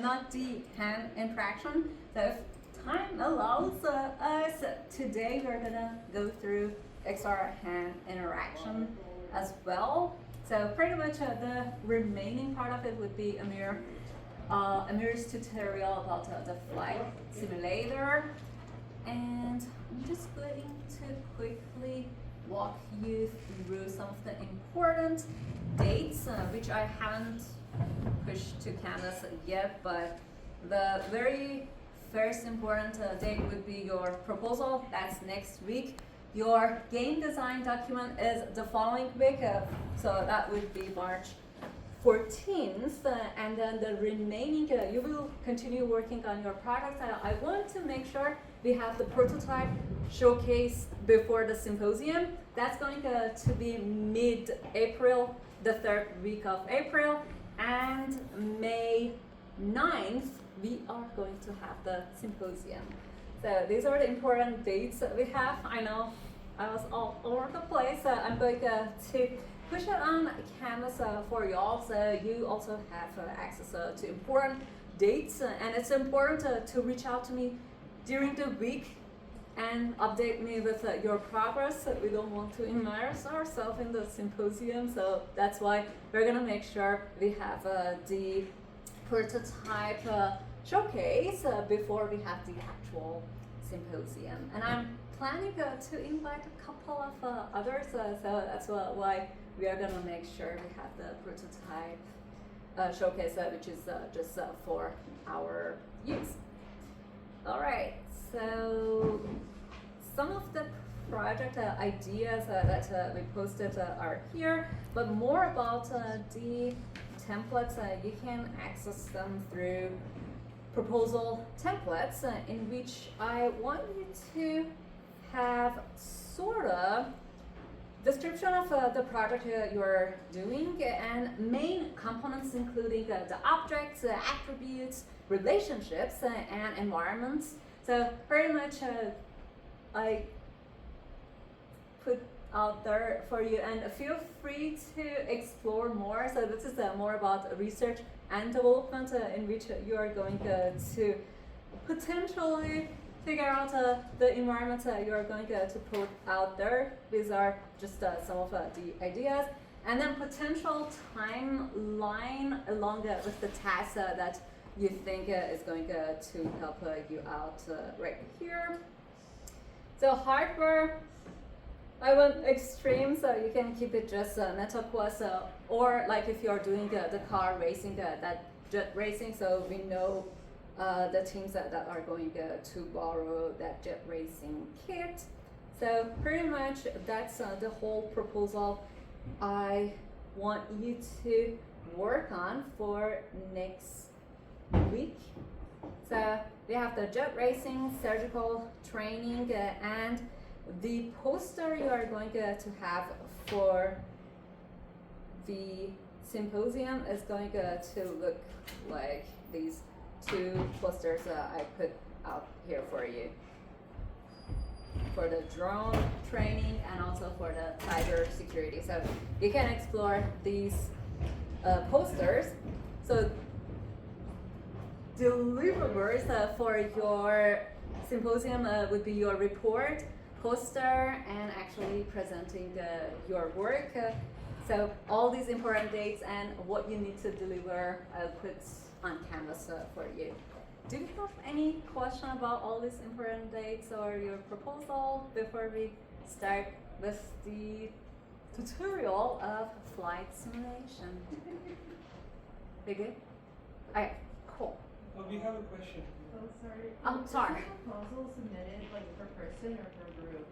not the hand interaction. So if time allows us, today we're gonna go through extra hand interaction as well. So pretty much the remaining part of it would be Amir's tutorial about the flight simulator. And I'm just going to quickly walk you through some of the important dates, which I haven't pushed to Canvas yet, but the very first important date would be your proposal. That's next week. Your game design document is the following week, so that would be March 14th, and then the remaining, you will continue working on your product. I want to make sure we have the prototype showcase before the symposium. That's going to be mid-April, the third week of April, and May 9th, we are going to have the symposium. So these are the important dates that we have. I know I was all over the place. I'm going to push it on Canvas for y'all, so you also have access to important dates, and it's important to reach out to me during the week and update me with your progress. We don't want to immerse ourselves in the symposium, so that's why we're gonna make sure we have the prototype showcase before we have the actual symposium. And I'm planning to invite a couple of others, so that's why we are gonna make sure we have the prototype showcase, which is just for our use. All right, so some of the project ideas that we posted are here, but more about the templates, you can access them through proposal templates, in which I want you to have sort of description of the project you're doing and main components, including the objects, attributes, relationships, and environments. So pretty much I put out there for you, and feel free to explore more. So this is more about research and development, in which you are going to potentially figure out the environment you are going to put out there. These are just some of the ideas, and then potential timeline along with the tasks that you think is going to help you out right here. So hardware, I went extreme, so you can keep it just MetaQuest, or like if you're doing the car racing, that jet racing, so we know the teams that are going to borrow that jet racing kit. So pretty much that's the whole proposal I want you to work on for next week. So we have the jet racing, surgical training, and the poster you are going to have for the symposium is going to look like these two posters I put out here for you, for the drone training and also for the cyber security. So you can explore these posters. So deliverables for your symposium would be your report, poster, and actually presenting your work. So all these important dates and what you need to deliver, I'll put on Canvas for you. Do you have any question about all these important dates or your proposal before we start with the tutorial of flight simulation? We good? Okay, cool. We have a question. Oh, sorry. I'm sorry. Is the proposal submitted like per person or per group?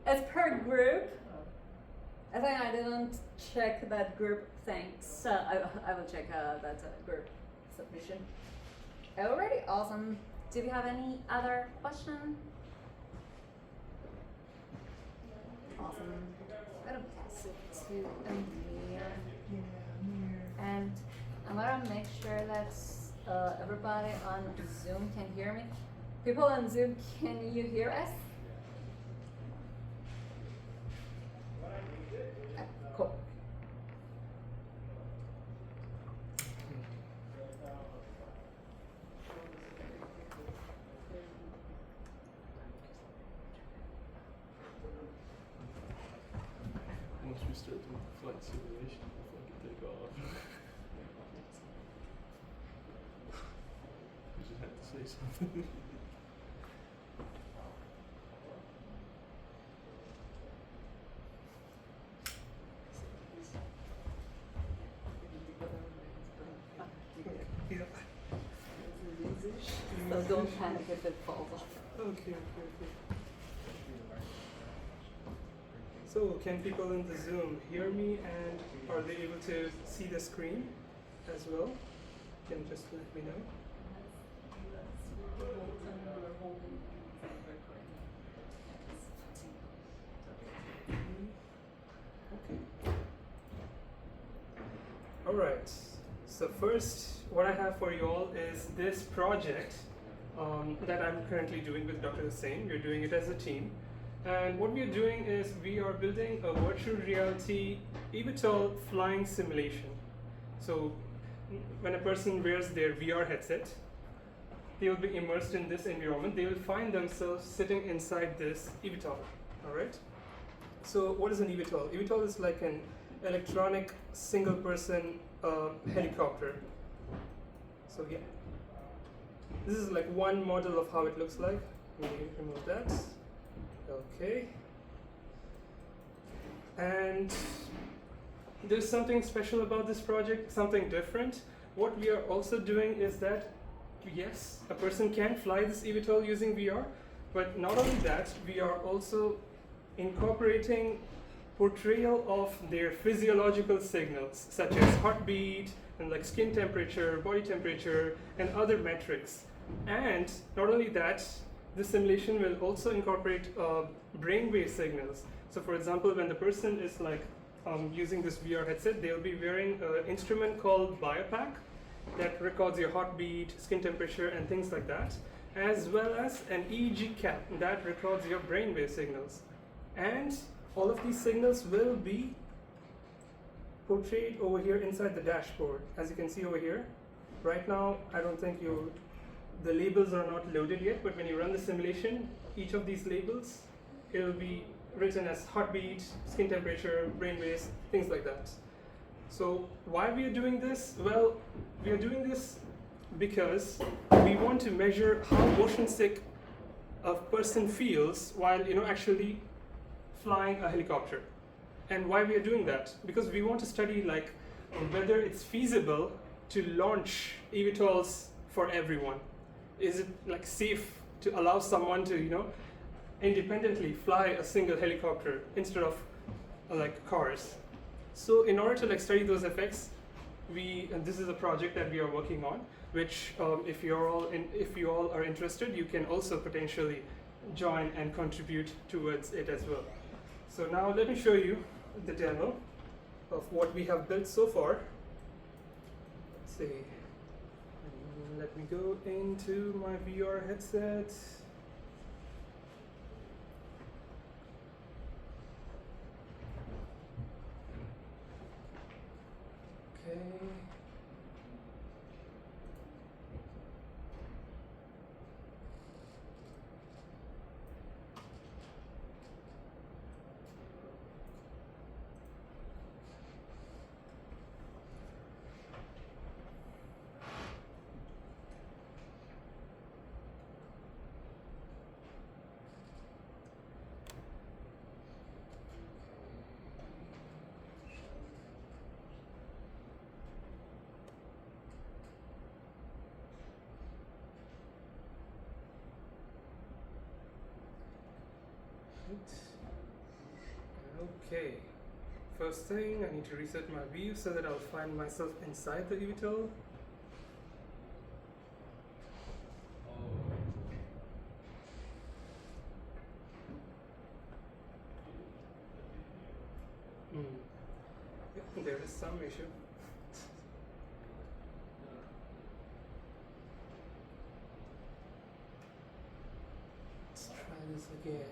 It's per group. Oh. I think I didn't check that group thing, so I will check that group submission. Alrighty, awesome. Do we have any other question? Awesome. I'm gonna pass it to Amir. And I'm gonna make sure that everybody on Zoom can hear me. People on Zoom, can you hear us? Cool. right? Yeah. So don't panic if it falls off. Okay. So, can people in the Zoom hear me, and are they able to see the screen as well? Can you just let me know? Okay. All right. So first, what I have for you all is this project that I'm currently doing with Dr. Hussain. We're doing it as a team. And what we're doing is we are building a virtual reality eVTOL flying simulation. So when a person wears their VR headset, they will be immersed in this environment. They will find themselves sitting inside this eVTOL. All right. So what is an eVTOL? eVTOL is like an electronic single-person helicopter. So yeah, this is like one model of how it looks like. Let me remove that. Okay. And there's something special about this project, something different. What we are also doing is that, yes, a person can fly this eVTOL using VR, but not only that, we are also incorporating portrayal of their physiological signals, such as heartbeat and like skin temperature, body temperature, and other metrics. And not only that, the simulation will also incorporate brainwave signals. So for example, when the person is like using this VR headset, they'll be wearing an instrument called BioPack that records your heartbeat, skin temperature, and things like that, as well as an EEG cap that records your brainwave signals. And all of these signals will be portrayed over here inside the dashboard. As you can see over here, right now, I don't think the labels are not loaded yet, but when you run the simulation, each of these labels, it'll be written as heartbeat, skin temperature, brainwaves, things like that. So why we are doing this? Well, we are doing this because we want to measure how motion sick a person feels while actually flying a helicopter. And why we are doing that? Because we want to study like whether it's feasible to launch eVTOLs for everyone. Is it like safe to allow someone to independently fly a single helicopter instead of like cars? So in order to like study those effects, and this is a project that we are working on, which if you all are interested, you can also potentially join and contribute towards it as well. So now let me show you the demo of what we have built so far. Let's see. Let me go into my VR headset. Okay. Okay, first thing, I need to reset my view so that I'll find myself inside the eVTOL. There is some issue. Let's try this again.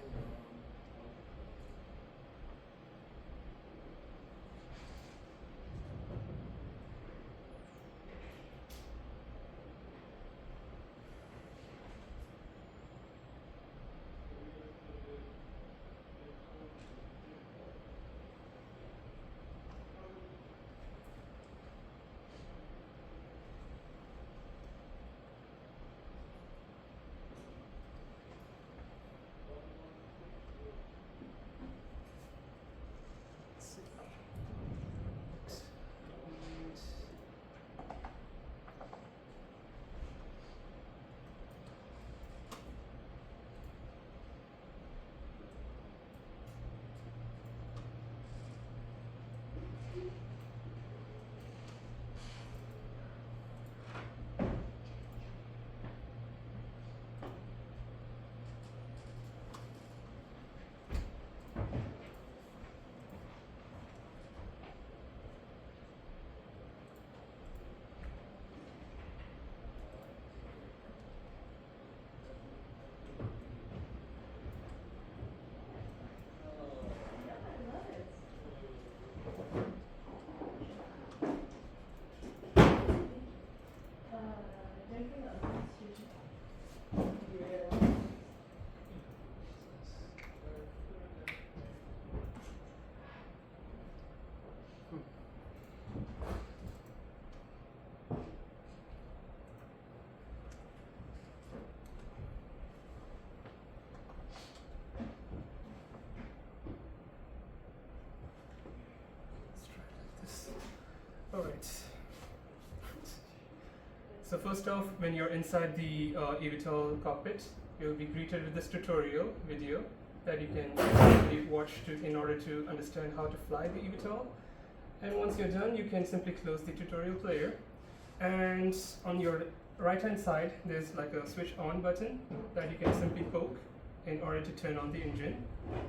Anything else? All right. So first off, when you're inside the eVTOL cockpit, you'll be greeted with this tutorial video that you can actually watch in order to understand how to fly the eVTOL. And once you're done, you can simply close the tutorial player. And on your right-hand side, there's like a switch on button that you can simply poke in order to turn on the engine.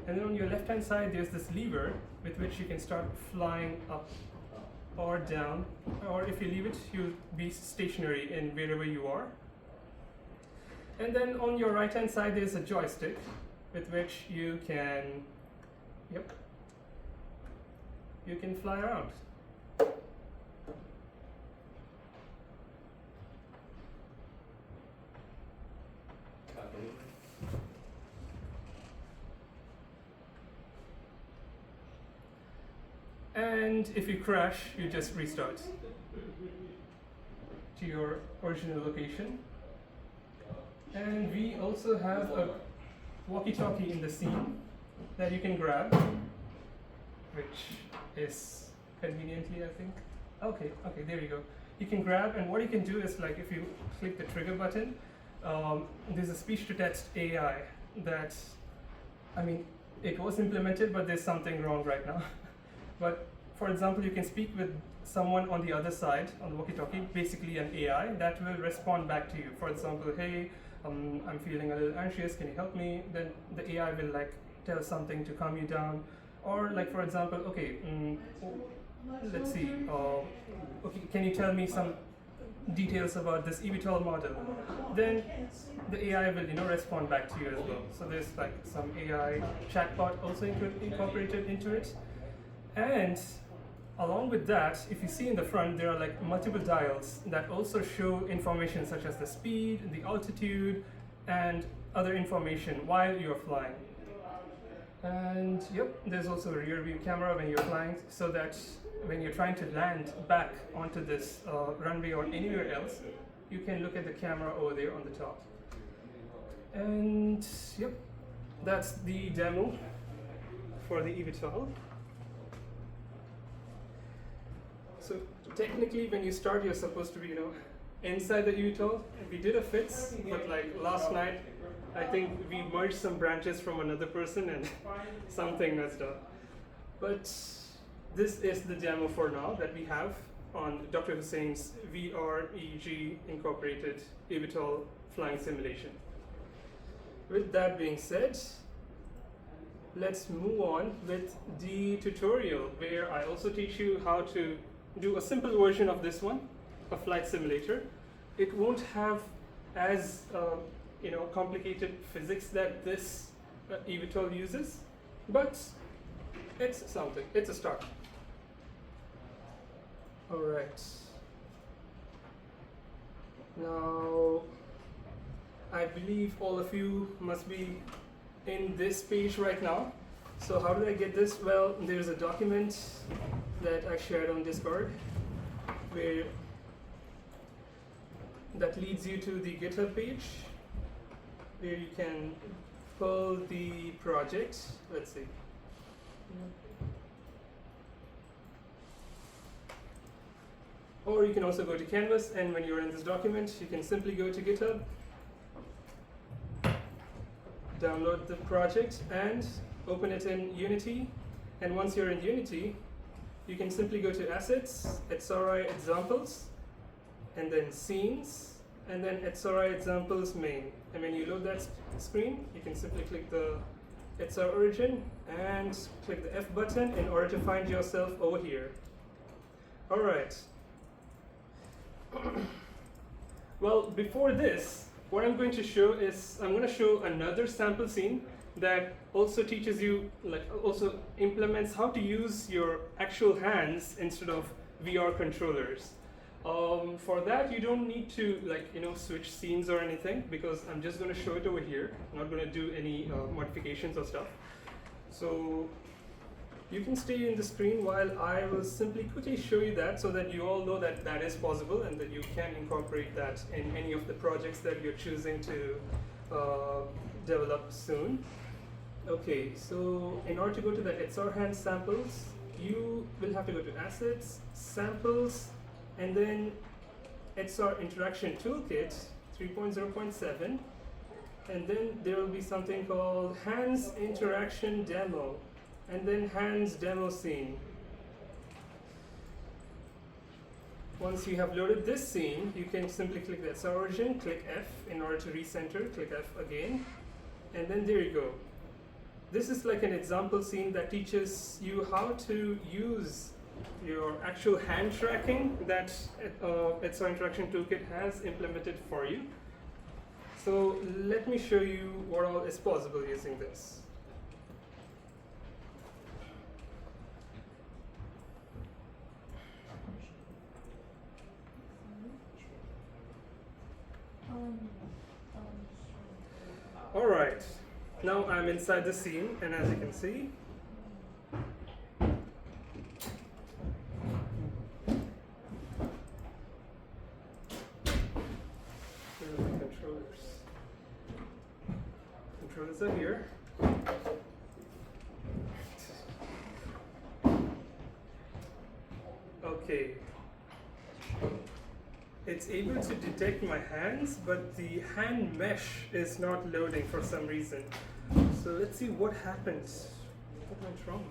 And then on your left-hand side, there's this lever with which you can start flying up or down, or if you leave it, you'll be stationary in wherever you are. And then on your right hand side there's a joystick with which you can fly around. And if you crash, you just restart to your original location. And we also have a walkie-talkie in the scene that you can grab, which is conveniently, I think. Okay, there you go. You can grab, and what you can do is, like, if you click the trigger button, there's a speech-to-text AI that, I mean, it was implemented, but there's something wrong right now. But for example, you can speak with someone on the other side, on the walkie-talkie, basically an AI that will respond back to you. For example, hey, I'm feeling a little anxious, can you help me? Then the AI will like tell something to calm you down. Or like, for example, okay, let's see, okay, can you tell me some details about this eVTOL model? Then the AI will, respond back to you as well. So there's like some AI chatbot also incorporated into it. And along with that, if you see in the front, there are like multiple dials that also show information such as the speed, the altitude, and other information while you're flying. And there's also a rear view camera when you're flying, so that when you're trying to land back onto this runway or anywhere else, you can look at the camera over there on the top. And that's the demo for the eVTOL. So technically, when you start, you're supposed to be, inside the eVTOL. We did a FITS, but like last night, I think we merged some branches from another person and something messed up. But this is the demo for now that we have on Dr. Hussein's VREG incorporated eVTOL flying simulation. With that being said, let's move on with the tutorial where I also teach you how to do a simple version of this one, a flight simulator. It won't have as complicated physics that this eVTOL uses, but it's something. It's a start. All right. Now, I believe all of you must be in this page right now. So how did I get this? Well, there's a document that I shared on Discord that leads you to the GitHub page where you can pull the project. Let's see. Or you can also go to Canvas, and when you're in this document, you can simply go to GitHub, download the project, and open it in Unity. And once you're in Unity, you can simply go to Assets, XRI Examples, and then Scenes, and then XRI Examples Main. And when you load that screen, you can simply click the XR Origin and click the F button in order to find yourself over here. All right. Well, before this, what I'm going to show is, I'm going to show another sample scene that also teaches you, also implements how to use your actual hands instead of VR controllers. For that, you don't need to switch scenes or anything because I'm just going to show it over here. I'm not going to do any modifications or stuff. So you can stay in the screen while I will simply quickly show you that so that you all know that that is possible and that you can incorporate that in any of the projects that you're choosing to develop soon. Okay, so in order to go to the XR hand samples, you will have to go to Assets, Samples, and then XR Interaction Toolkit 3.0.7, and then there will be something called Hands Interaction Demo, and then Hands Demo Scene. Once you have loaded this scene, you can simply click the XR origin, click F in order to recenter, click F again, and then there you go. This is like an example scene that teaches you how to use your actual hand tracking that XR Interaction Toolkit has implemented for you. So let me show you what all is possible using this. All right, now I'm inside the scene, and as you can see, here are the controllers. Controllers are here. Okay. It's able to detect my hands, but the hand mesh is not loading for some reason. So let's see what happens. What went wrong?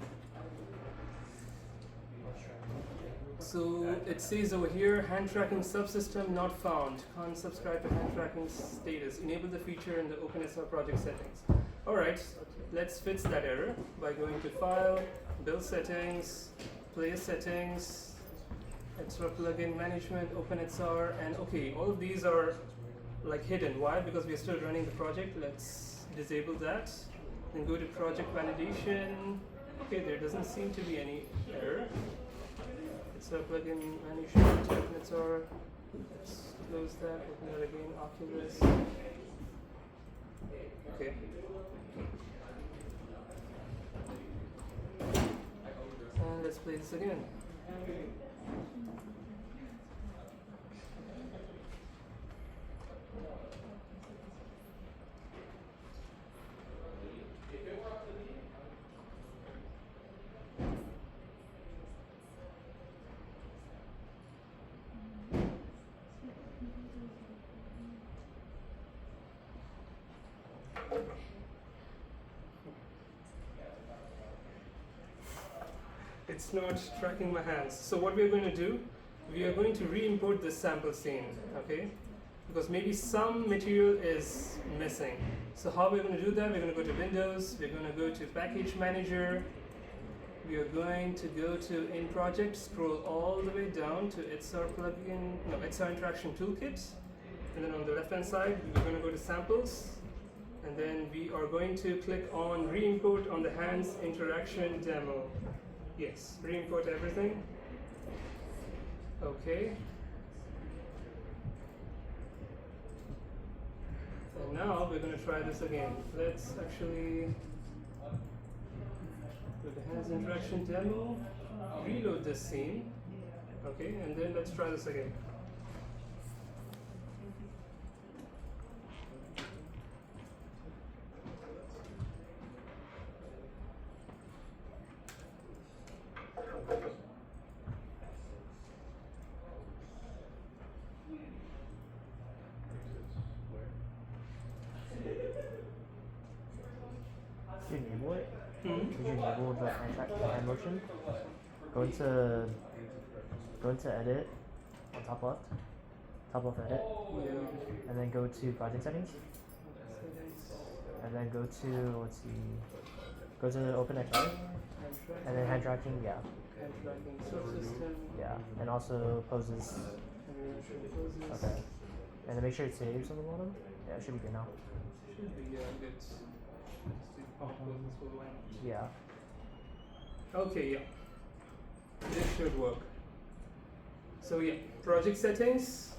So it says over here, hand tracking subsystem not found. Can't subscribe to hand tracking status. Enable the feature in the OpenSR project settings. Alright, let's fix that error by going to File, Build Settings, Player Settings, XR plugin management, OpenXR, and okay, all of these are like hidden. Why? Because we are still running the project. Let's disable that. Then go to project validation. Okay, there doesn't seem to be any error. XR plugin management, OpenXR. Let's close that. Open that again. Oculus. Okay. And let's play this again. It's not tracking my hands. So what we're going to do, we are going to re-import this sample scene, okay? Because maybe some material is missing. So how we're going to do that, we're going to go to Windows, we're going to go to Package Manager, we are going to go to In Project, scroll all the way down to XR Interaction Toolkit, and then on the left hand side, we're going to go to Samples, and then we are going to click on Re-import on the Hands Interaction Demo. Yes, re-import everything. Okay. And now we're going to try this again. Let's actually with the Hands Interaction Demo, reload this scene. Okay, and then let's try this again. Did you enable it? Hmm? Did you enable the hand motion? Go into edit on top left edit, Yeah. and then go to project settings, and then go to go to OpenXR, and then hand tracking, Hand tracking subsystem. yeah, and also poses. Okay, and then make sure it saves on the bottom. Yeah, it should be good now. Should be good. Just to close this whole line. Yeah. Okay, yeah. This should work. So yeah, project settings,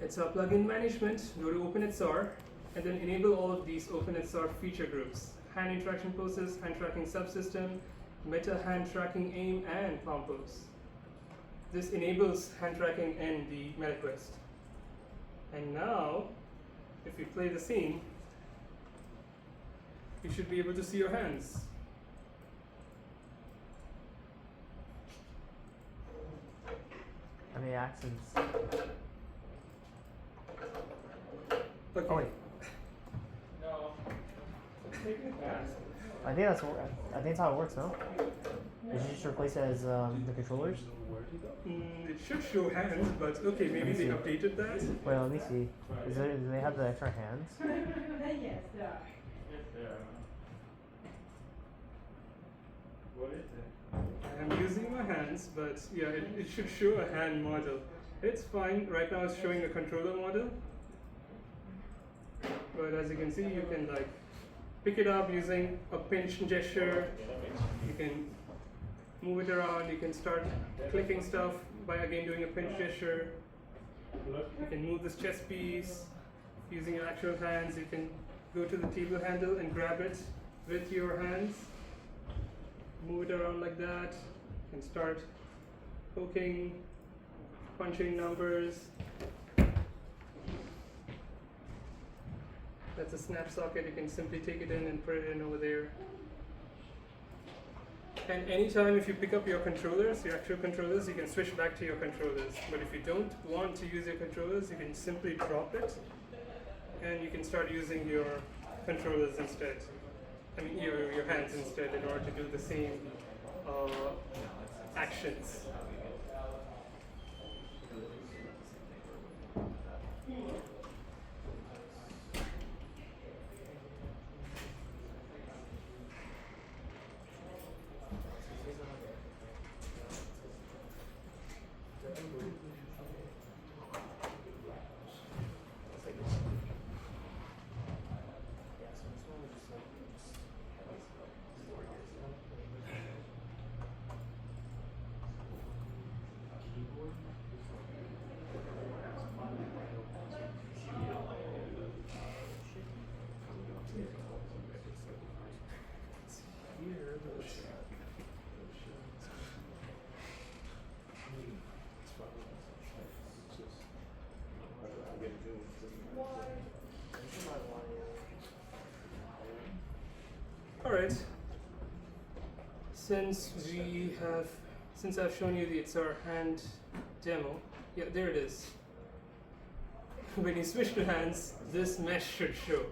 XR plugin management, go to OpenXR, and then enable all of these OpenXR feature groups. Hand interaction poses, hand tracking subsystem, meta hand tracking aim, and palm pose. This enables hand tracking in the MetaQuest. And now, if you play the scene, you should be able to see your hands. How many accents? Okay. Oh wait, I think that's how it works, no? Did you just replace it as the controllers? It should show hands, but okay, maybe they updated that. Wait, let me see. Do they have the extra hands? Yes. What is it? I'm using my hands, but yeah, it should show a hand model. It's fine. Right now it's showing a controller model. But as you can see, you can like pick it up using a pinch gesture. You can move it around. You can start clicking stuff by again doing a pinch gesture. You can move this chess piece using your actual hands. You can go to the table handle and grab it with your hands. Move it around like that. You can start poking, punching numbers. That's a snap socket. You can simply take it in and put it in over there. And anytime if you pick up your controllers, your actual controllers, you can switch back to your controllers. But if you don't want to use your controllers, you can simply drop it and you can start using your controllers instead. I mean your hands instead in order to do the same actions. Alright, since I've shown you it's our hand demo, yeah, there it is. When you switch to hands, this mesh should show,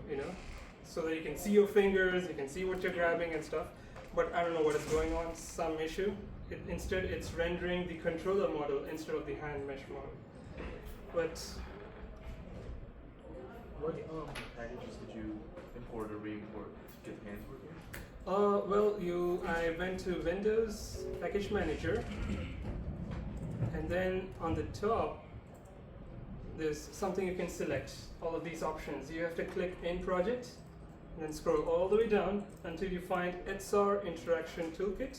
so that you can see your fingers, you can see what you're grabbing and stuff, but I don't know what is going on, some issue. Instead, it's rendering the controller model instead of the hand mesh model. But What packages did you import or re-import to get the hands working? I went to Windows Package Manager, and then on the top, there's something you can select. All of these options. You have to click in project, and then scroll all the way down until you find XR Interaction Toolkit.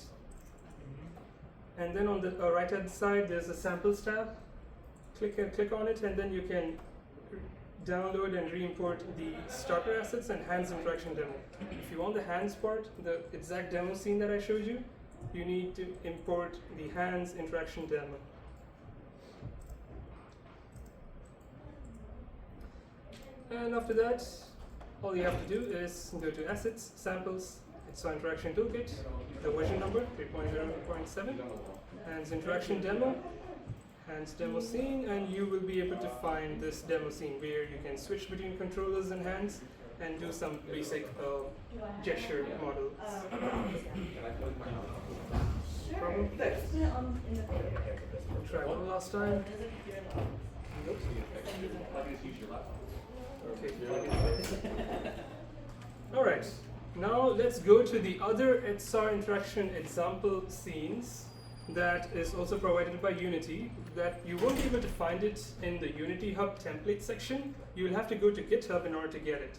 And then on the right hand side, there's a samples tab. Click on it, and then you can download and re-import the starter assets and hands interaction demo. If you want the hands part, the exact demo scene that I showed you, you need to import the hands interaction demo. And after that, all you have to do is go to assets, samples, XR interaction toolkit, the version number 3.0.7, hands interaction demo, hands demo scene, and you will be able to find this demo scene where you can switch between controllers and hands and do some basic gesture models. Problem? Try one last time. Nope. Okay. Alright, now let's go to the other XR interaction example scenes that is also provided by Unity, that you won't be able to find it in the Unity Hub template section. You will have to go to GitHub in order to get it.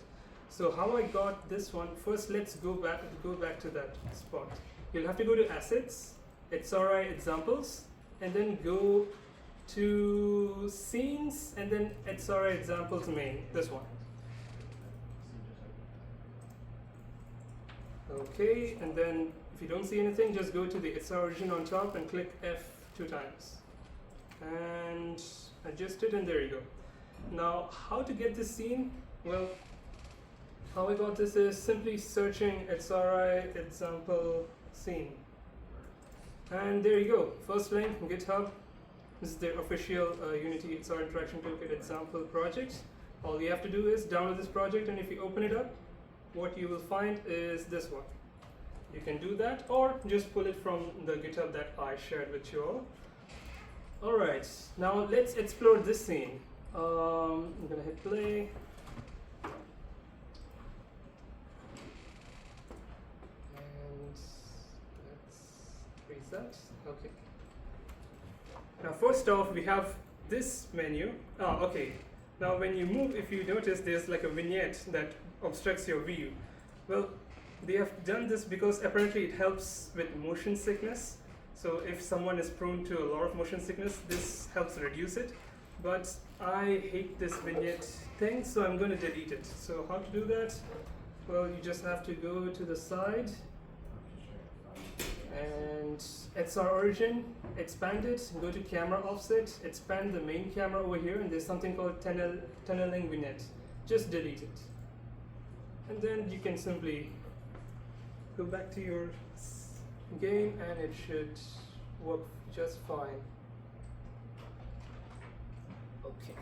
So how I got this one, first let's go back to that spot. You'll have to go to Assets, XRI Examples, and then go to scenes and then XRI examples main, this one. Okay, and then if you don't see anything, just go to the XR origin on top and click F 2 times. And adjust it, and there you go. Now, how to get this scene? Well, how I got this is simply searching XRI example scene. And there you go. First link, GitHub. This is their official Unity XR Interaction Toolkit example project. All you have to do is download this project, and if you open it up, what you will find is this one. You can do that, or just pull it from the GitHub that I shared with you all. Alright, now let's explore this scene. I'm gonna hit play. And let's freeze that. Okay. Now first off, we have this menu. Okay. Now when you move, if you notice, there's like a vignette that obstructs your view. Well, they have done this because apparently it helps with motion sickness. So if someone is prone to a lot of motion sickness, this helps reduce it. But I hate this vignette thing, so I'm going to delete it. So how to do that? Well, you just have to go to the side and XR origin, expand it, go to camera offset, expand the main camera over here, and there's something called tunneling vignette. Just delete it. And then you can simply go back to your game and it should work just fine. Okay.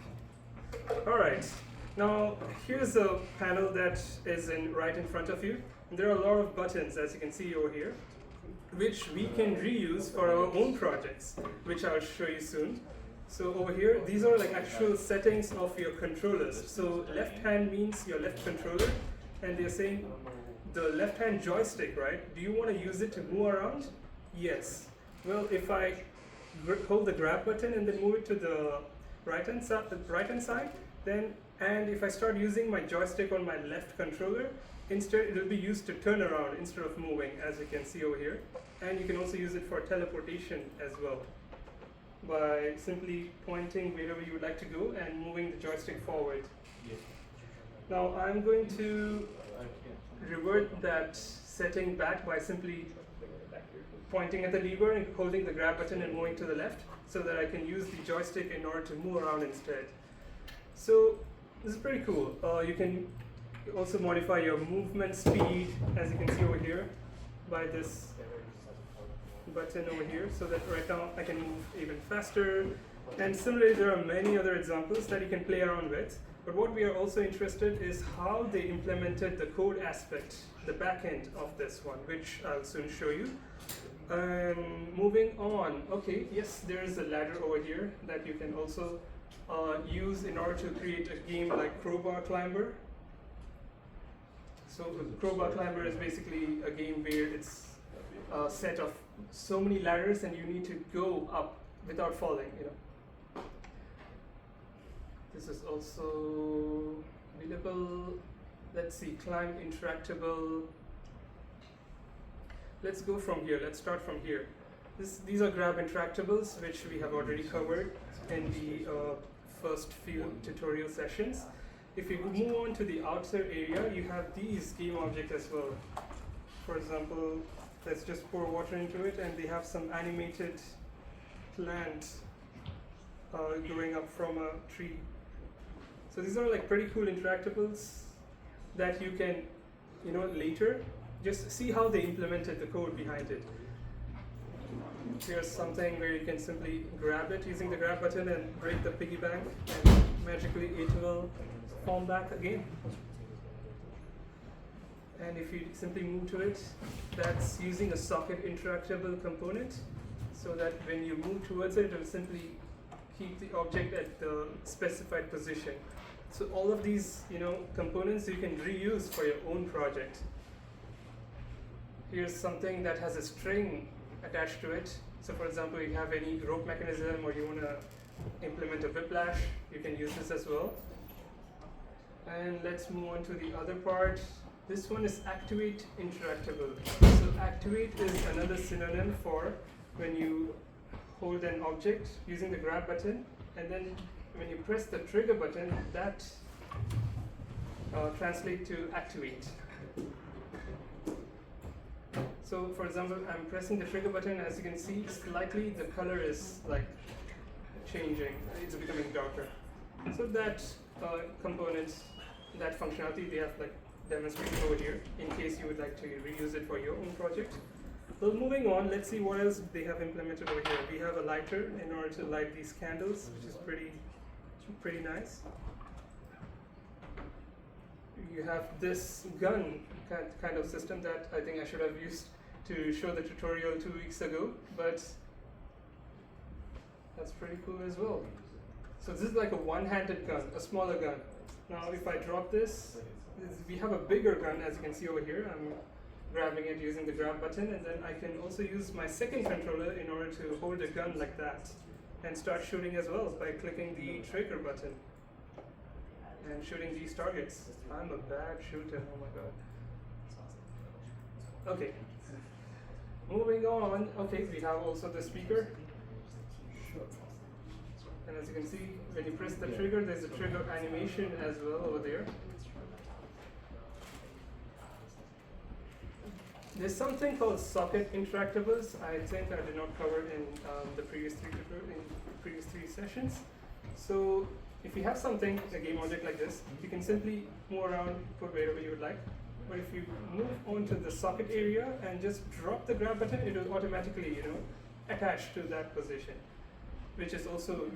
Alright, now here's a panel that is right in front of you. And there are a lot of buttons, as you can see over here, which we can reuse for our own projects, which I'll show you soon. So over here, these are like actual settings of your controllers. So left hand means your left controller, and they're saying the left hand joystick, right? Do you want to use it to move around? Yes. Well, if I hold the grab button and then move it to the right hand side, then, and if I start using my joystick on my left controller, instead it will be used to turn around instead of moving, as you can see over here. And you can also use it for teleportation as well, by simply pointing wherever you would like to go and moving the joystick forward. Now I'm going to revert that setting back by simply pointing at the lever and holding the grab button and moving to the left, so that I can use the joystick in order to move around instead. So this is pretty cool. You can also modify your movement speed, as you can see over here, by this button over here, so that right now I can move even faster. And similarly, there are many other examples that you can play around with. But what we are also interested is how they implemented the code aspect, the back end of this one, which I'll soon show you. Moving on, okay, yes, there is a ladder over here that you can also use in order to create a game like Crowbar Climber. So Crowbar Climber is basically a game where it's a set of so many ladders and you need to go up without falling, you know. This is also available. Let's see, climb interactable. Let's go from here. Let's start from here. These are grab interactables, which we have already covered in the first few tutorial sessions. If you move on to the outer area, you have these game objects as well. For example, let's just pour water into it, and they have some animated plant growing up from a tree. So these are like pretty cool interactables that you can, you know, later just see how they implemented the code behind it. Here's something where you can simply grab it using the grab button and break the piggy bank, and magically it will form back again. And if you simply move to it, that's using a socket interactable component, so that when you move towards it, it will simply keep the object at the specified position. So all of these, you know, components you can reuse for your own project. Here's something that has a string attached to it. So for example, you have any rope mechanism or you want to implement a whiplash, you can use this as well. And let's move on to the other part. This one is activate interactable. So activate is another synonym for when you hold an object using the grab button, and then when you press the trigger button, that translates to activate. So for example, I'm pressing the trigger button, as you can see, slightly the color is like changing, it's becoming darker. So that component, that functionality, they have like demonstrated over here in case you would like to reuse it for your own project. So moving on, let's see what else they have implemented over here. We have a lighter in order to light these candles, which is pretty nice. You have this gun kind of system that I think I should have used to show the tutorial 2 weeks ago, but that's pretty cool as well. So this is like a one-handed gun, a smaller gun. Now if I drop this, we have a bigger gun, as you can see over here. I'm grabbing it using the grab button, and then I can also use my second controller in order to hold a gun like that and start shooting as well by clicking the trigger button and shooting these targets. I'm a bad shooter, oh my god. Okay, moving on. Okay, we have also the speaker, and as you can see, when you press the trigger, there's a trigger animation as well over there. There's something called socket interactables. I think I did not cover in the previous three sessions. So if you have something, a game object like this, you can simply move around, put wherever you would like. But if you move onto the socket area and just drop the grab button, it will automatically, attach to that position, which is also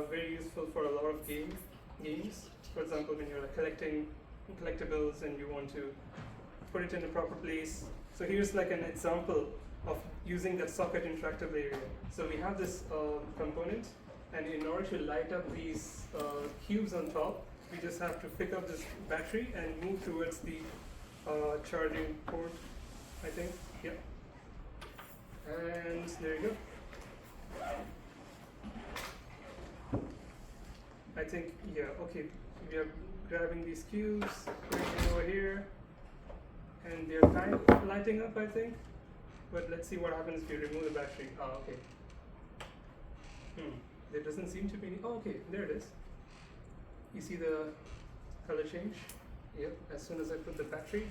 very useful for a lot of games. For example, when you're collecting collectibles and you want to put it in the proper place. So here's like an example of using that socket interactive area. So we have this component, and in order to light up these cubes on top, we just have to pick up this battery and move towards the charging port, I think. Yep. And there you go. I think, yeah, okay. We are grabbing these cubes, putting them over here, and they're kind of lighting up, I think. But let's see what happens if you remove the battery. Oh, okay. There doesn't seem to be any. Oh, okay, there it is. You see the color change? Yep, as soon as I put the battery.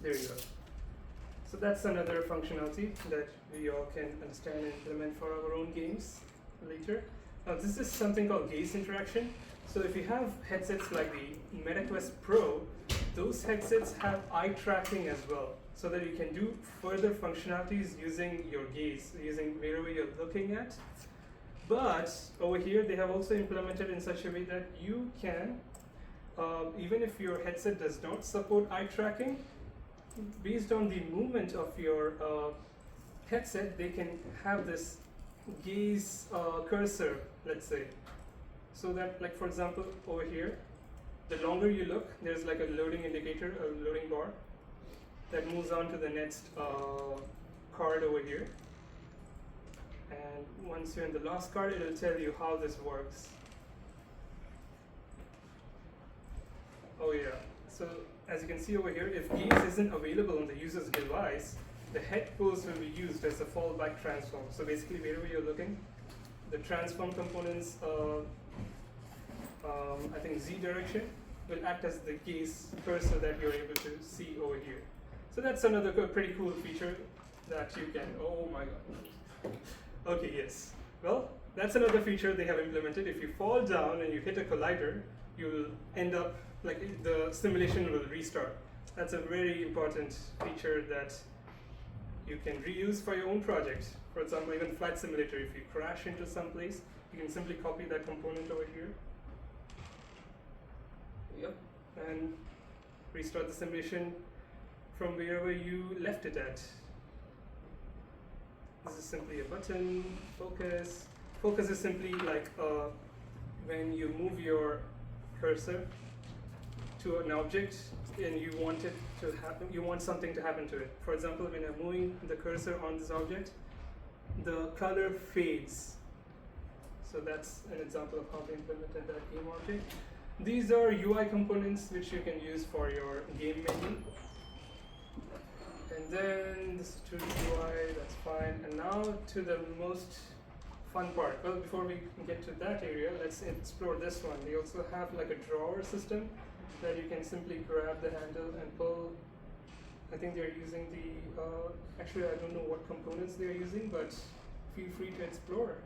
There you go. So that's another functionality that we all can understand and implement for our own games later. Now this is something called gaze interaction. So if you have headsets like the MetaQuest Pro, those headsets have eye tracking as well, so that you can do further functionalities using your gaze, using wherever you're looking at. But over here, they have also implemented in such a way that you can, even if your headset does not support eye tracking, based on the movement of your headset, they can have this gaze cursor, let's say. So that, like for example, over here, the longer you look, there's like a loading indicator, a loading bar, that moves on to the next card over here. And once you're in the last card, it'll tell you how this works. Oh yeah, so as you can see over here, if gaze isn't available on the user's device, the head pose will be used as a fallback transform. So basically, wherever you're looking, the transform components, I think Z direction, will act as the gaze cursor that you're able to see over here. So that's another pretty cool feature that you can, oh my god. Okay, yes. Well, that's another feature they have implemented. If you fall down and you hit a collider, you will end up, like the simulation will restart. That's a very important feature that you can reuse for your own project. For example, even flight simulator, if you crash into some place, you can simply copy that component over here. Yep, and restart the simulation from wherever you left it at. This is simply a button. Focus. Focus is simply like when you move your cursor to an object and you want it to happen, you want something to happen to it. For example, when I'm moving the cursor on this object, the color fades. So that's an example of how they implemented that game object. These are UI components which you can use for your game menu. And then this is 2D UI, that's fine. And now to the most fun part. Well, before we get to that area, let's explore this one. They also have like a drawer system that you can simply grab the handle and pull. I think they're using the, actually I don't know what components they're using, but feel free to explore.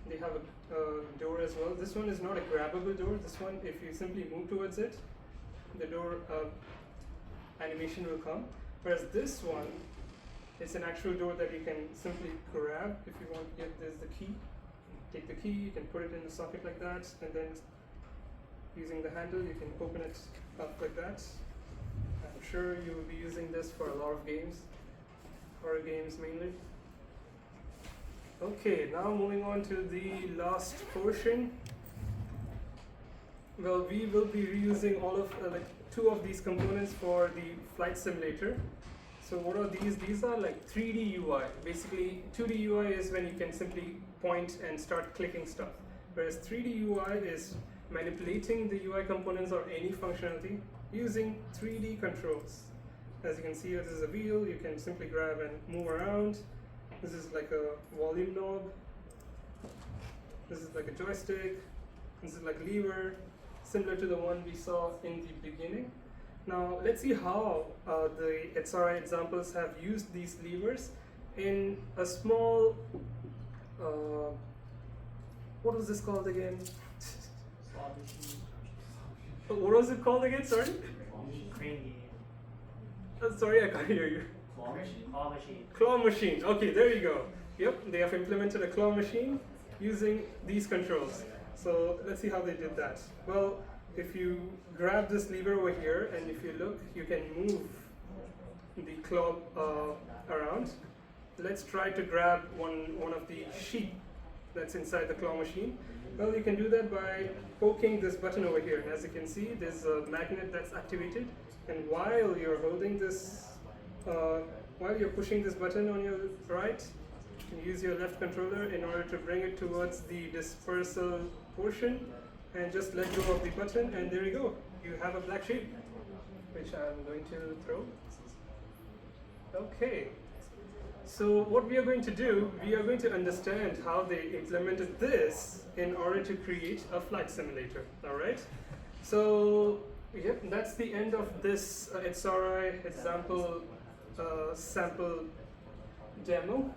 They have a door as well. This one is not a grabbable door. This one, if you simply move towards it, the door animation will come. Whereas this one, it's an actual door that you can simply grab if you want. Yeah, there's the key. Take the key, you can put it in the socket like that, and then using the handle, you can open it up like that. I'm sure you will be using this for a lot of games, horror games mainly. Okay, now moving on to the last portion. Well, we will be reusing all of like 2 of these components for the flight simulator. So what are these? These are like 3D UI. Basically, 2D UI is when you can simply point and start clicking stuff. Whereas 3D UI is manipulating the UI components or any functionality using 3D controls. As you can see here, this is a wheel. You can simply grab and move around. This is like a volume knob. This is like a joystick. This is like a lever, similar to the one we saw in the beginning. Now let's see how the XRI examples have used these levers in a small, what was this called again? What was it called again, sorry? Crane Sorry, I can't hear you. claw machine. Claw machine. Okay, there you go. Yep, they have implemented a claw machine using these controls. So let's see how they did that. Well, if you grab this lever over here and if you look, you can move the claw around. Let's try to grab one of the sheet that's inside the claw machine. Well, you can do that by poking this button over here. And as you can see, there's a magnet that's activated. And while you're holding this, while you're pushing this button on your right, you can use your left controller in order to bring it towards the dispersal portion and just let go of the button, and there you go. You have a black shape, which I'm going to throw. Okay. So what we are going to do, we are going to understand how they implemented this in order to create a flight simulator, all right? So, yep, that's the end of this XRI example sample demo.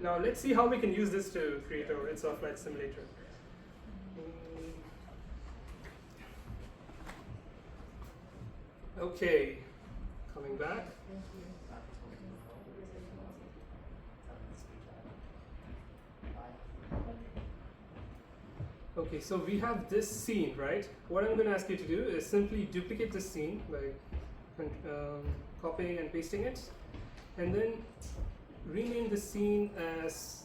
Now let's see how we can use this to create our XR flight simulator. Okay, coming back. Okay, so we have this scene, right? What I'm going to ask you to do is simply duplicate this scene by copying and pasting it, and then rename the scene as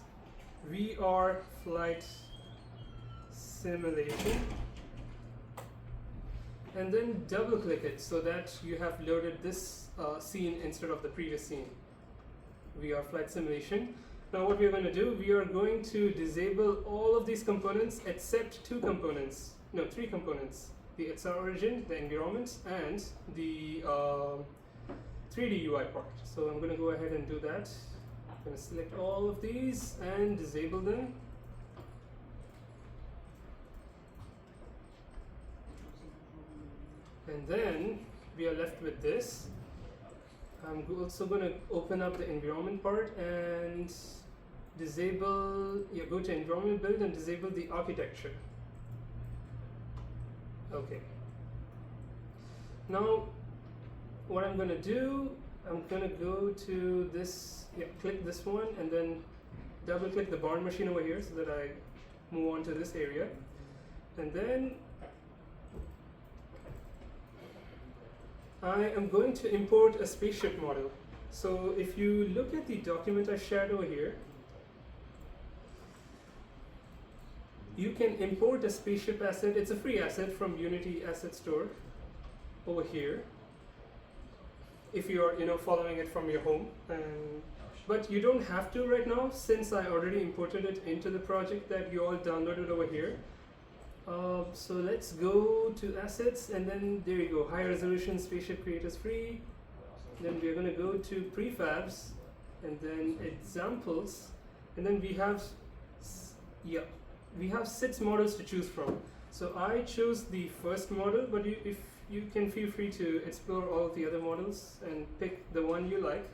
VR Flight Simulation, and then double click it so that you have loaded this scene instead of the previous scene. VR Flight Simulation. Now what we are going to do, we are going to disable all of these components except 2 components, no 3 components, the XR origin, the environment, and the 3D UI part. So I'm going to go ahead and do that. I'm going to select all of these and disable them. And then we are left with this. I'm also going to open up the environment part and disable, go to environment build and disable the architecture. Okay. Now, what I'm going to do, I'm going to go to this, click this one and then double click the barn machine over here so that I move on to this area. And then I am going to import a spaceship model. So if you look at the document I shared over here, you can import a spaceship asset. It's a free asset from Unity Asset Store over here. If you are following it from your home, but you don't have to right now since I already imported it into the project that you all downloaded over here. So let's go to assets and then there you go, high resolution spaceship creators free. Then we are going to go to prefabs, and then examples, and then we have we have 6 models to choose from. So I chose the first model, but if you can feel free to explore all of the other models and pick the one you like.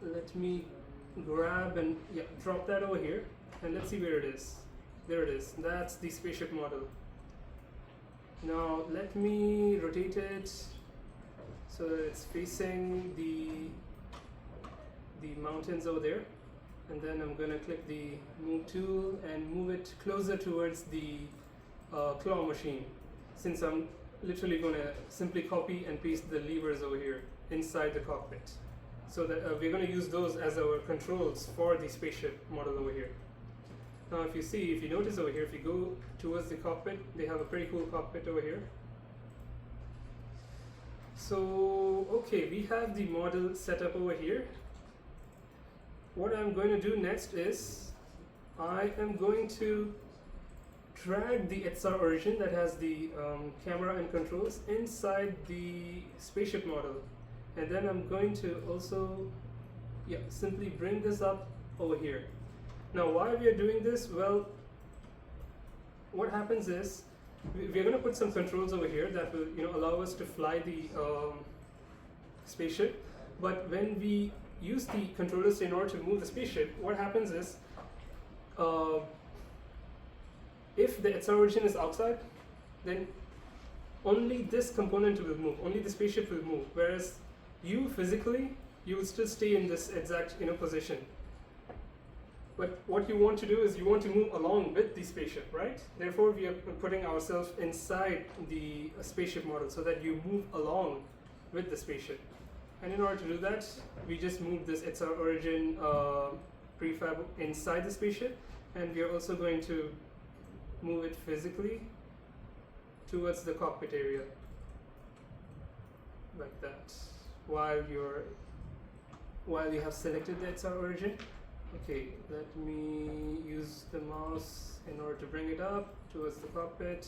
Let me grab and drop that over here, and let's see where it is. There it is. That's the spaceship model. Now let me rotate it so that it's facing the mountains over there, and then I'm gonna click the move tool and move it closer towards the claw machine, since I'm literally gonna simply copy and paste the levers over here inside the cockpit, so that we're gonna use those as our controls for the spaceship model over here. Now if you notice over here, if you go towards the cockpit, they have a pretty cool cockpit over here. So okay, we have the model set up over here. What I'm going to do next is I am going to drag the XR origin that has the camera and controls inside the spaceship model, and then I'm going to also simply bring this up over here. Now why we are doing this? Well, what happens is we're going to put some controls over here that will allow us to fly the spaceship, but when we use the controllers in order to move the spaceship, what happens is if the XR origin is outside, then only this component will move, only the spaceship will move, whereas you physically, you will still stay in this exact position. But what you want to do is you want to move along with the spaceship, right? Therefore, we are putting ourselves inside the spaceship model so that you move along with the spaceship. And in order to do that, we just move this XR origin prefab inside the spaceship, and we are also going to move it physically towards the cockpit area, like that, while you have selected the XR origin. Okay, let me use the mouse in order to bring it up towards the cockpit.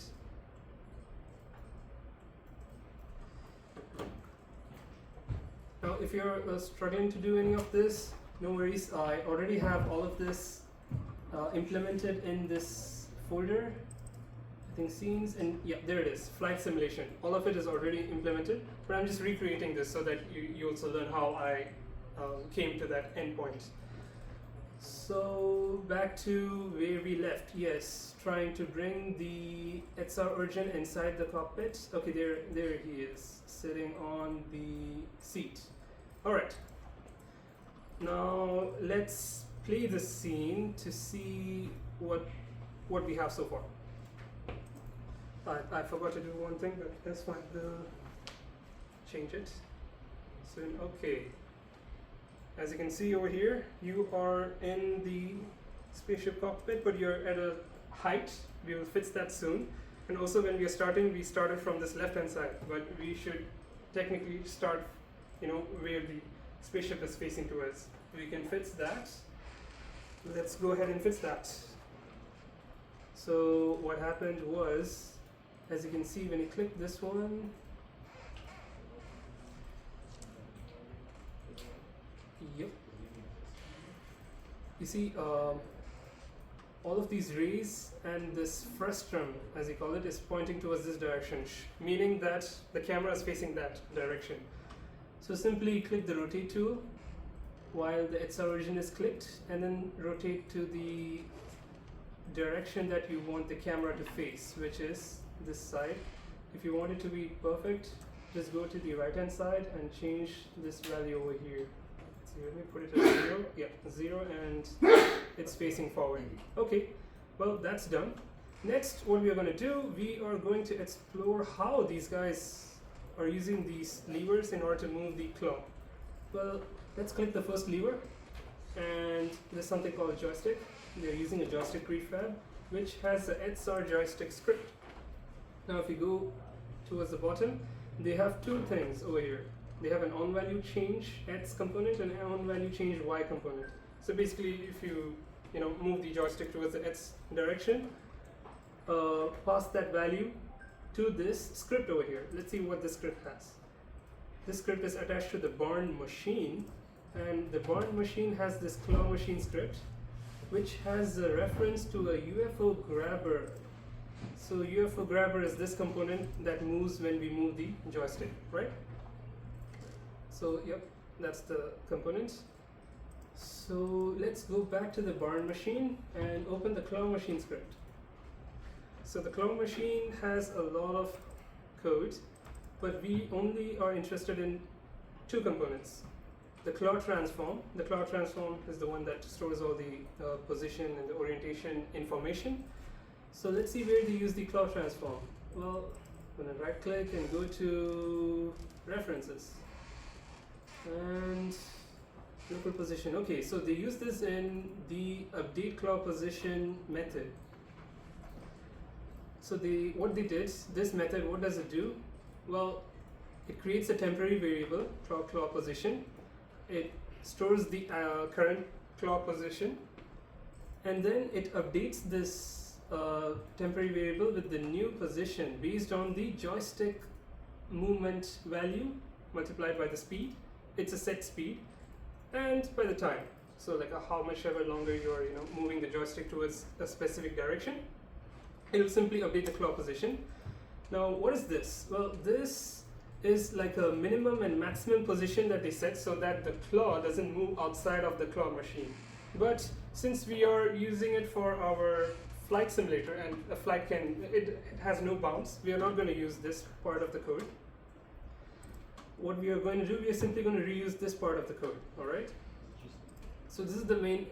Now, if you're struggling to do any of this, no worries. I already have all of this implemented in this folder. I think scenes, and there it is, flight simulation. All of it is already implemented, but I'm just recreating this so that you also learn how I came to that endpoint. So back to where we left. Yes, trying to bring the XR origin inside the cockpit. Okay, there he is, sitting on the seat. All right. Now let's play the scene to see what we have so far. I forgot to do one thing, but that's fine. Change it. So okay. As you can see over here, you are in the spaceship cockpit, but you're at a height. We will fix that soon. And also when we are starting, we started from this left-hand side, but we should technically start, where the spaceship is facing towards. We can fix that. Let's go ahead and fix that. So what happened was, as you can see, when you click this one, yep. You see, all of these rays and this frustum, as you call it, is pointing towards this direction, meaning that the camera is facing that direction. So simply click the rotate tool while the XR origin is clicked, and then rotate to the direction that you want the camera to face, which is this side. If you want it to be perfect, just go to the right hand side and change this value over here. So let me put it at 0. Yeah, 0, and it's facing forward. Okay, well, that's done. Next, what we are going to do, we are going to explore how these guys are using these levers in order to move the claw. Well, let's click the first lever, and there's something called a joystick. They're using a joystick prefab, which has a XR joystick script. Now, if you go towards the bottom, they have two things over here. They have an on value change X component and an on value change Y component. So basically, if you move the joystick towards the X direction, pass that value to this script over here. Let's see what the script has. this script is attached to the barn machine, and the barn machine has this claw machine script, which has a reference to a UFO grabber. So UFO grabber is this component that moves when we move the joystick, right? So yep, that's the component. So let's go back to the barn machine and open the claw machine script. So the claw machine has a lot of code, but we only are interested in two components. The claw transform. The claw transform is the one that stores all the position and the orientation information. So let's see where they use the claw transform. Well, I'm going to right click and go to references and local position. Okay, so they use this in the update claw position method. So what they did, this method, what does it do? Well, it creates a temporary variable, claw position. It stores the current claw position, and then it updates this temporary variable with the new position based on the joystick movement value multiplied by the speed. It's a set speed, and by the time. So like how much ever longer you're moving the joystick towards a specific direction, it will simply update the claw position. Now what is this? Well, this is like a minimum and maximum position that they set so that the claw doesn't move outside of the claw machine. But since we are using it for our flight simulator, and a flight it has no bounds, we are not going to use this part of the code. What we are going to do, we are simply going to reuse this part of the code, alright? So this is the main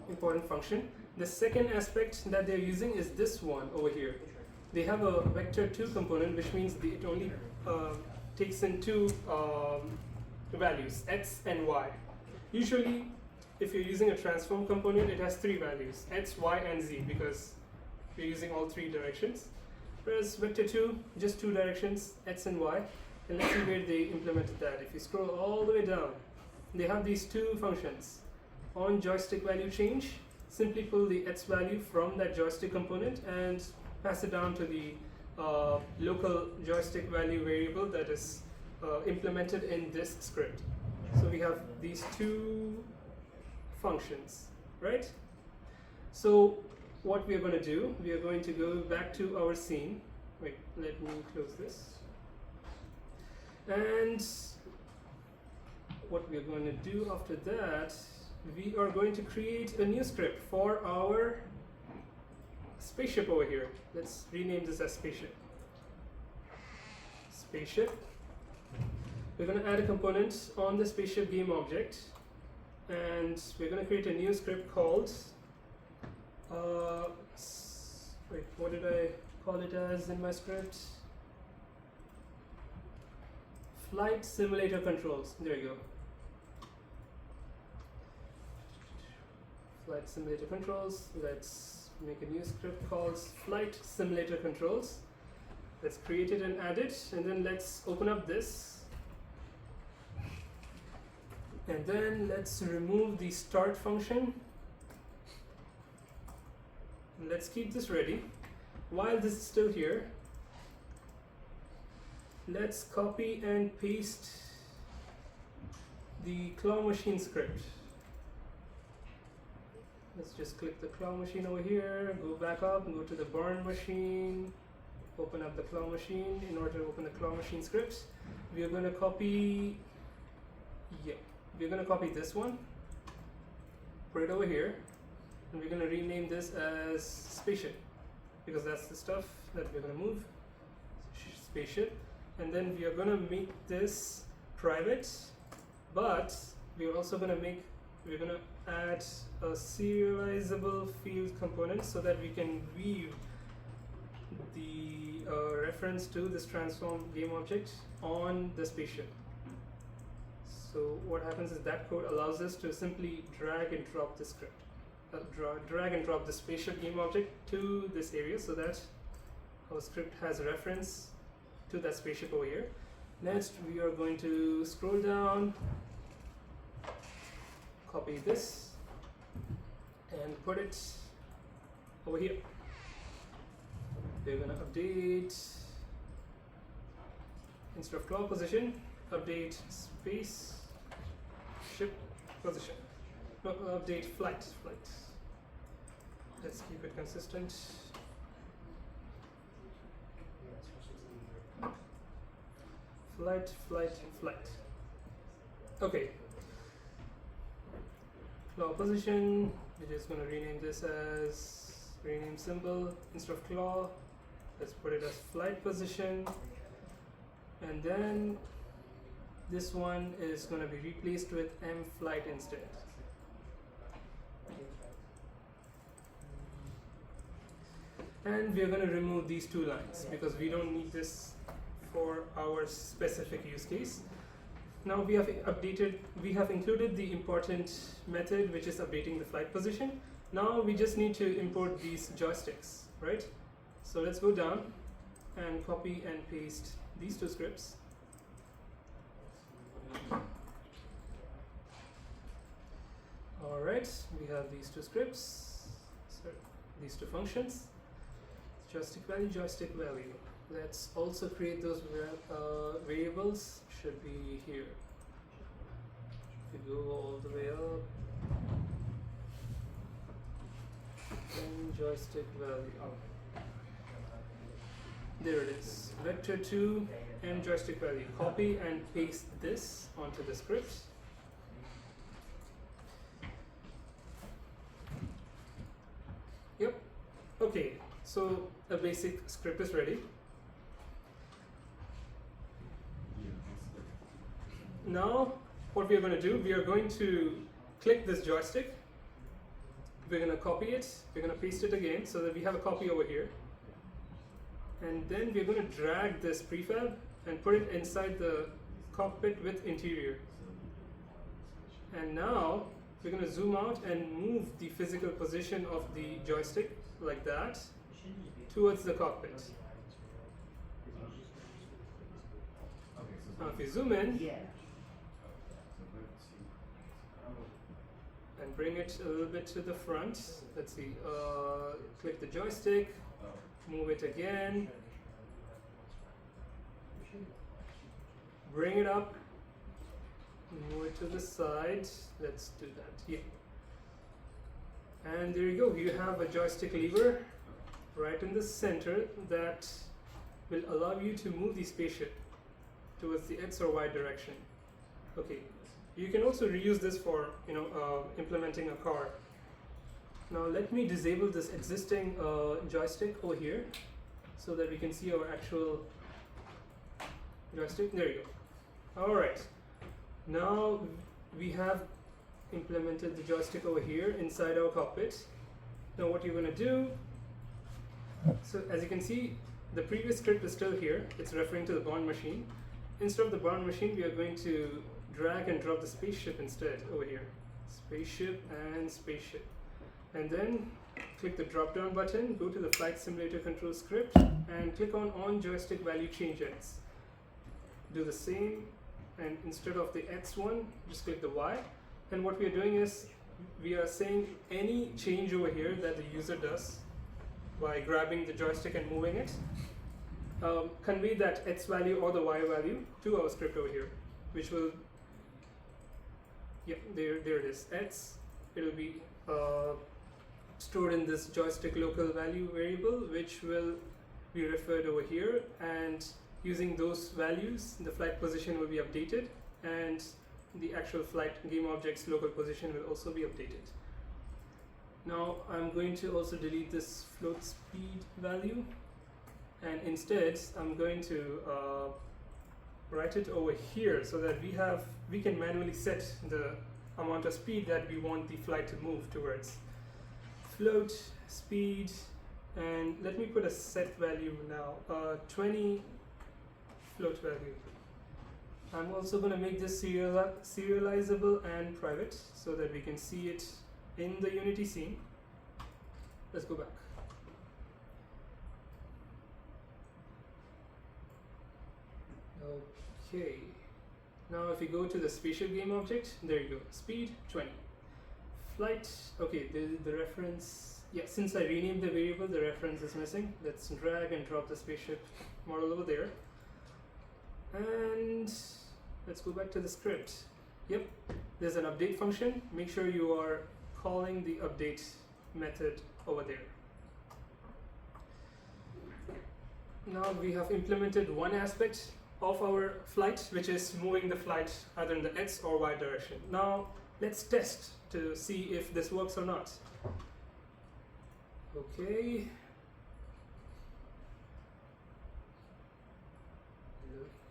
important function. The second aspect that they're using is this one over here. They have a vector2 component, which means it only takes in two values, x and y. Usually, if you're using a transform component, it has three values, x, y, and z, because you're using all three directions. Whereas vector2, just two directions, x and y. And let's see where they implemented that. If you scroll all the way down, they have these two functions. On joystick value change, simply pull the x value from that joystick component and pass it down to the local joystick value variable that is implemented in this script. So we have these two functions, right? So what we are going to do, we are going to go back to our scene. Wait, let me close this. And what we are going to do after that, we are going to create a new script for our spaceship over here. Let's rename this as Spaceship. Spaceship. We're going to add a component on the Spaceship game object, and we're going to create a new script called wait, what did I call it as in my script? Flight simulator controls. There you go. Flight simulator controls. Let's make a new script called flight simulator controls. Let's create it and add it, and then let's open up this, and then let's remove the start function, and let's keep this ready. While this is still here, let's copy and paste the claw machine script. Let's just click the claw machine over here, go back up and go to the barn machine, open up the claw machine. In order to open the claw machine scripts, we are going to copy, we're going to copy this one, put it over here, and we're going to rename this as Spaceship, because that's the stuff that we're going to move. Spaceship. And then we are going to make this private, but we're also going to add a serializable field component so that we can view the reference to this transform game object on the spaceship. So what happens is that code allows us to simply drag and drop the script, drag and drop the spaceship game object to this area so that our script has a reference to that spaceship over here. Next, we are going to scroll down, copy this, and put it over here. We're going to update, instead of claw position, update spaceship position. No, update flight. Let's keep it consistent. Flight. Okay. Claw position. We're just gonna rename this as rename symbol instead of claw. Let's put it as flight position. And then this one is gonna be replaced with M flight instead. And we are going to remove these two lines because we don't need this for our specific use case. Now we have included the important method, which is updating the flight position. Now we just need to import these joysticks, right? So let's go down and copy and paste these two scripts. Alright, we have these two scripts, these two functions. Joystick value. Let's also create those variables, should be here. If you go all the way up, then joystick value. There it is, vector2 and joystick value. Copy and paste this onto the script. Yep, okay. So a basic script is ready. Now what we are going to do, we are going to click this joystick. We're going to copy it, we're going to paste it again so that we have a copy over here. And then we're going to drag this prefab and put it inside the cockpit with interior. And now we're going to zoom out and move the physical position of the joystick like that towards the cockpit. Now if you zoom in and bring it a little bit to the front, let's see, click the joystick, move it again, bring it up, move it to the side, let's do that, yeah. And there you go, you have a joystick lever right in the center that will allow you to move the spaceship towards the X or Y direction. Okay, you can also reuse this for implementing a car. Now let me disable this existing joystick over here so that we can see our actual joystick. There you go. Alright, now we have implemented the joystick over here inside our cockpit. Now what you're going to do, so as you can see, the previous script is still here. It's referring to the bound machine. Instead of the bound machine, we are going to drag and drop the spaceship instead over here. Spaceship and spaceship. And then click the drop down button, go to the flight simulator control script and click on joystick value change X. Do the same, and instead of the X one, just click the Y. And what we are doing is we are saying any change over here that the user does by grabbing the joystick and moving it, convey that X value or the Y value to our script over here, which will, yeah, there it is, X. It will be stored in this joystick local value variable, which will be referred over here, and using those values, the flight position will be updated, and the actual flight game object's local position will also be updated. Now I'm going to also delete this float speed value, and instead I'm going to write it over here so that we can manually set the amount of speed that we want the flight to move towards. Float speed, and let me put a set value now, 20 float value. I'm also going to make this serializable and private so that we can see it in the Unity scene. Let's go back. Okay, now if you go to the spaceship game object, there you go, speed 20. Flight, okay, the reference, yeah, since I renamed the variable, the reference is missing. Let's drag and drop the spaceship model over there. And let's go back to the script. Yep, there's an update function. Make sure you are calling the update method over there. Now we have implemented one aspect of our flight, which is moving the flight either in the X or Y direction. Now let's test to see if this works or not. Okay.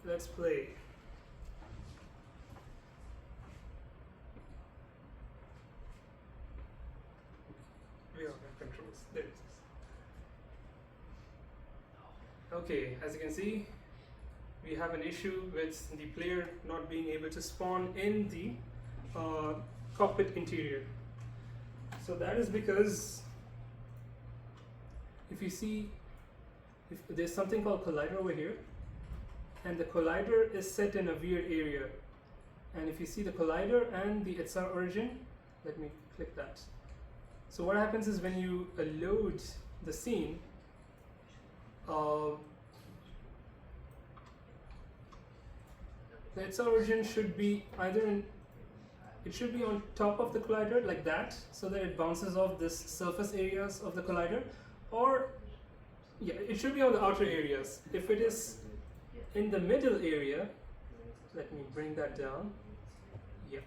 Let's play. We are back controls. There it is. Okay, as you can see, we have an issue with the player not being able to spawn in the cockpit interior. So that is because if you see, if there's something called collider over here, and the collider is set in a weird area. And if you see the collider and the XR origin, let me click that. So what happens is when you load the scene, the XR origin should be either in, it should be on top of the collider like that, so that it bounces off this surface areas of the collider, or yeah, it should be on the outer areas. If it is in the middle area, let me bring that down. Yep.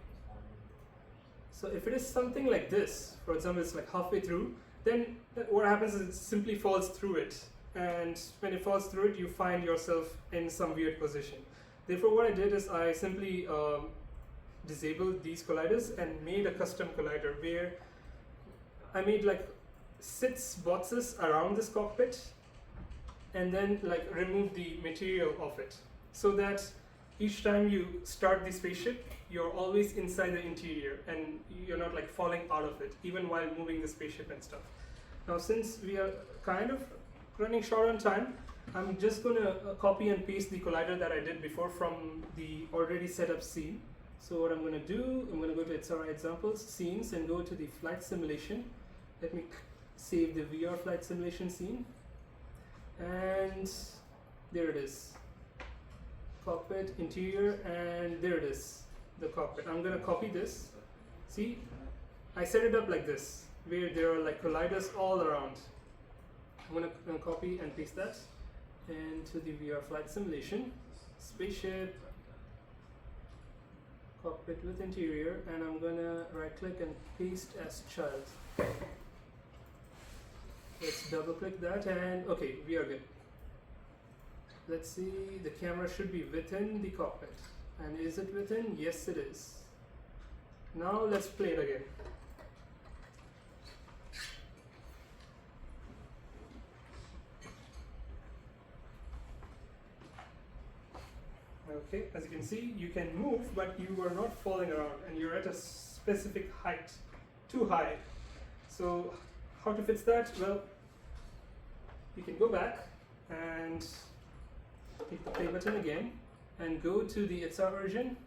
So if it is something like this, for example, it's like halfway through, then what happens is it simply falls through it. And when it falls through it, you find yourself in some weird position. Therefore, what I did is I simply disabled these colliders and made a custom collider where I made like 6 boxes around this cockpit, and then like remove the material of it, so that each time you start the spaceship, you're always inside the interior and you're not like falling out of it, even while moving the spaceship and stuff. Now, since we are kind of running short on time, I'm just gonna copy and paste the collider that I did before from the already set up scene. So what I'm gonna do, I'm gonna go to XR examples, scenes, and go to the flight simulation. Let me save the VR flight simulation scene. And there it is, cockpit, interior, and there it is, the cockpit. I'm gonna copy this. See, I set it up like this, where there are like colliders all around. I'm gonna copy and paste that into the VR flight simulation, spaceship, cockpit with interior, and I'm gonna right click and paste as child. Let's double click that, and okay, we are good. Let's see, the camera should be within the cockpit. And is it within? Yes, it is. Now let's play it again. Okay, as you can see, you can move, but you are not falling around, and you're at a specific height, too high. So how to fix that? Well, you can go back and hit the play button again and go to the XR version,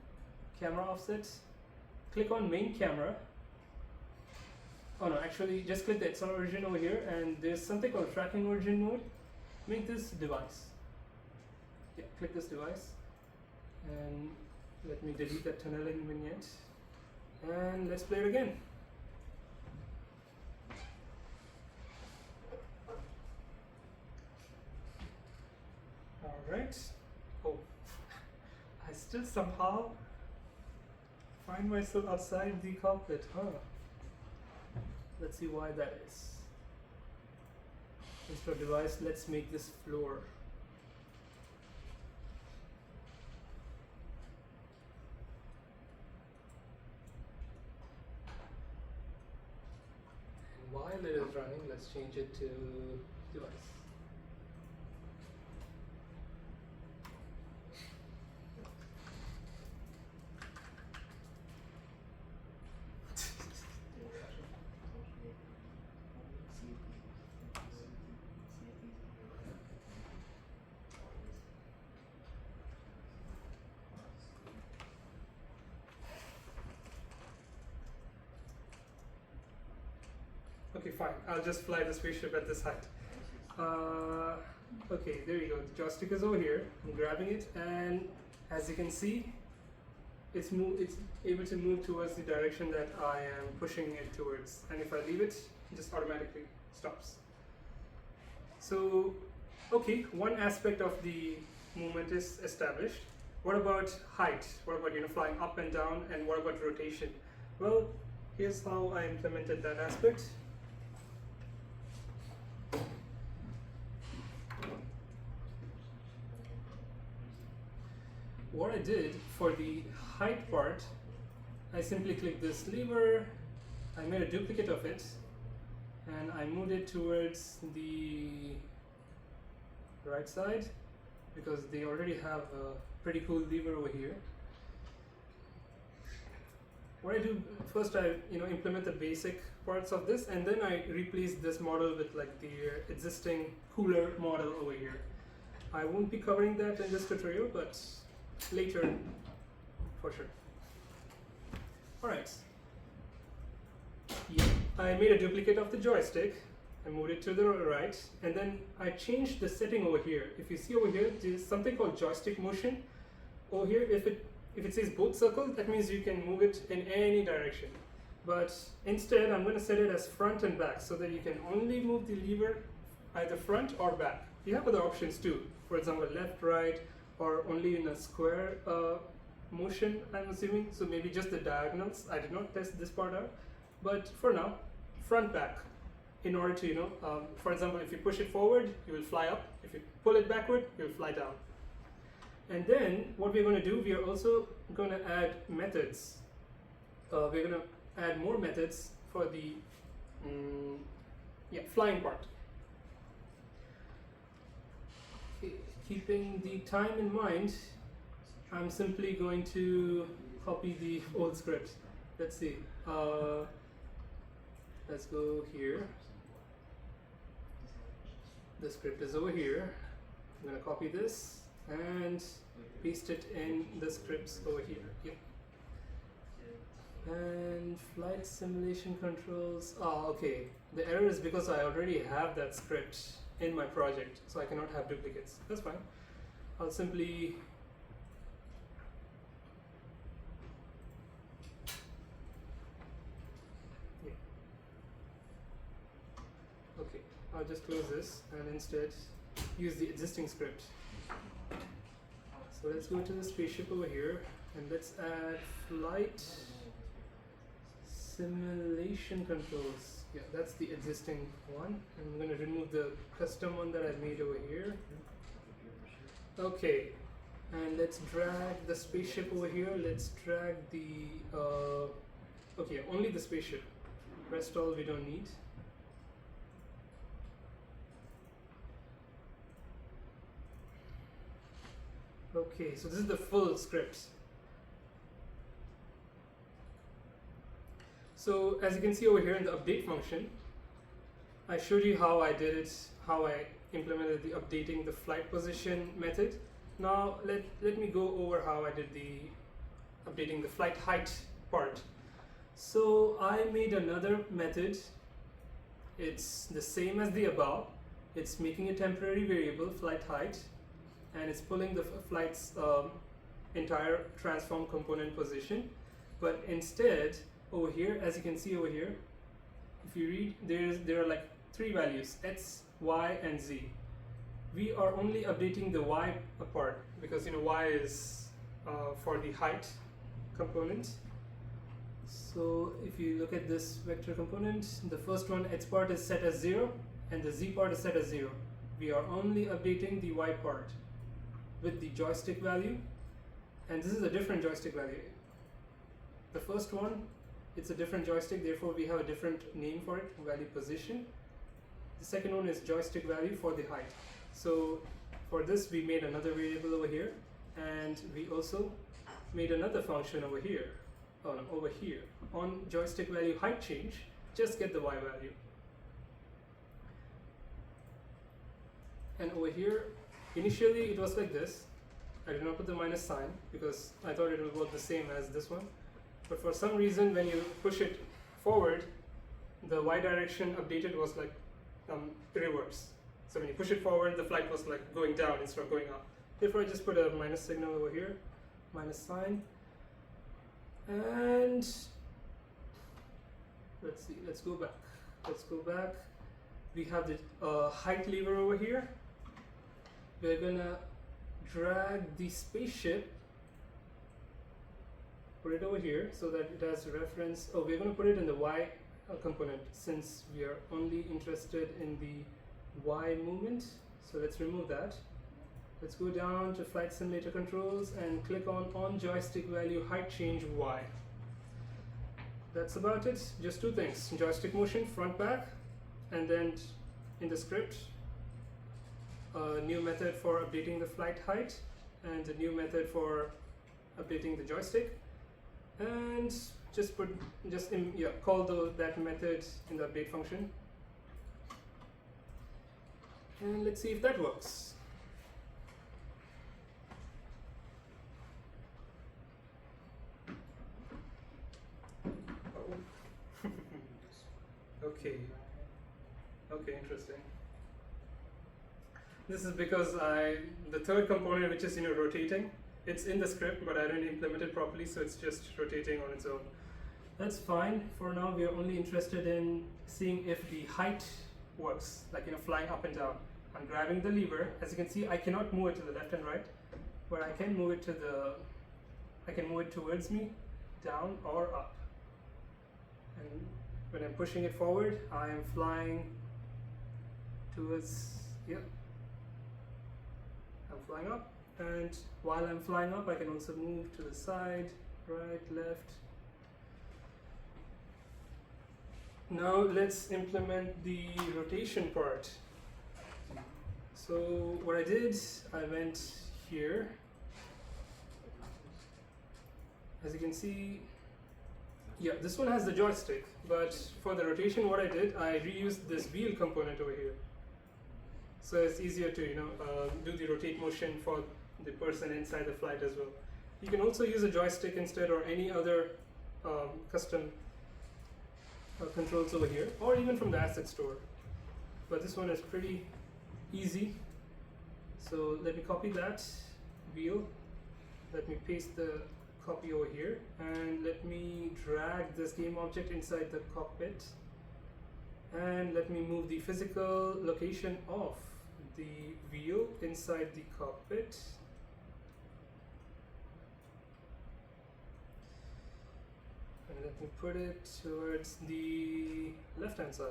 camera offset, click on main camera. Oh no, actually just click the XR version over here, and there's something called tracking origin mode. Make this device. Yeah, click this device, and let me delete that tunneling vignette, and let's play it again. Alright. Oh, I still somehow find myself outside the cockpit, huh? Let's see why that is. Instead of device, let's make this floor. And while it is running, let's change it to device. Okay, fine. I'll just fly the spaceship at this height. Okay, there you go. The joystick is over here. I'm grabbing it, and as you can see, it's able to move towards the direction that I am pushing it towards, and if I leave it, it just automatically stops. So, okay, one aspect of the movement is established. What about height? What about flying up and down? And what about rotation? Well, here's how I implemented that aspect. What I did for the height part, I simply clicked this lever, I made a duplicate of it, and I moved it towards the right side because they already have a pretty cool lever over here. What I do first, I implement the basic parts of this, and then I replace this model with like the existing cooler model over here. I won't be covering that in this tutorial, but later for sure. Alright. Yeah, I made a duplicate of the joystick. I moved it to the right, and then I changed the setting over here. If you see over here, there's something called joystick motion. Over here, if it says both circles, that means you can move it in any direction. But instead, I'm going to set it as front and back so that you can only move the lever either front or back. You have other options too. For example, left, right, or only in a square motion, I'm assuming. So maybe just the diagonals. I did not test this part out. But for now, front, back. In order to, for example, if you push it forward, you will fly up. If you pull it backward, you will fly down. And then what we're going to do, we are also going to add methods. We're going to add more methods for the flying part. Keeping the time in mind, I'm simply going to copy the old script. Let's see. Let's go here. The script is over here. I'm going to copy this and paste it in the scripts over here. Yep. And flight simulation controls. Oh, okay. The error is because I already have that script in my project, so I cannot have duplicates. That's fine. I'll simply okay. I'll just close this and instead use the existing script. So let's go to the spaceship over here and let's add flight simulation controls. Yeah, that's the existing one. I'm going to remove the custom one that I made over here. Okay, and let's drag the spaceship over here. Let's drag the okay, only the spaceship. Rest all we don't need. Okay, so this is the full script. So as you can see over here in the update function, I showed you how I did it, how I implemented the updating the flight position method. Now let me go over how I did the updating the flight height part. So I made another method. It's the same as the above. It's making a temporary variable, flight height, and it's pulling the flight's entire transform component position. But instead, over here, as you can see over here, if you read, there are like three values, x, y, and z. We are only updating the y part because y is for the height component. So if you look at this vector component, the first one, x part is set as 0 and the z part is set as 0. We are only updating the y part with the joystick value, and this is a different joystick value. The first one, it's a different joystick, therefore we have a different name for it, value position. The second one is joystick value for the height. So for this we made another variable over here, and we also made another function over here. Oh no, over here. On joystick value height change, just get the y value. And over here, initially it was like this. I did not put the minus sign because I thought it would work the same as this one. But for some reason, when you push it forward, the y direction updated was like reverse. So when you push it forward, the flight was like going down instead of going up. Therefore, I just put a minus signal over here, minus sign. And let's see, let's go back. We have the height lever over here. We're gonna drag the spaceship, put it over here so that it has reference. Oh, we're gonna put it in the Y component since we are only interested in the Y movement. So let's remove that. Let's go down to Flight Simulator Controls and click on joystick value height change Y. That's about it. Just two things: joystick motion front back, and then in the script, a new method for updating the flight height and a new method for updating the joystick. And call that method in the update function. And let's see if that works. Okay. Okay, interesting. This is because the third component, which is rotating, it's in the script, but I didn't implement it properly, so it's just rotating on its own. That's fine. For now, we are only interested in seeing if the height works, like flying up and down. I'm grabbing the lever. As you can see, I cannot move it to the left and right, but I can move it towards me, down or up. And when I'm pushing it forward, I am flying towards, I'm flying up. And while I'm flying up, I can also move to the side, right, left. Now let's implement the rotation part. So what I did, I went here. As you can see, this one has the joystick, but for the rotation, what I did, I reused this wheel component over here. So it's easier to do the rotate motion for the person inside the flight as well. You can also use a joystick instead, or any other custom controls over here, or even from the asset store. But this one is pretty easy. So let me copy that wheel. Let me paste the copy over here, and let me drag this game object inside the cockpit, and let me move the physical location of the wheel inside the cockpit. And let me put it towards the left hand side.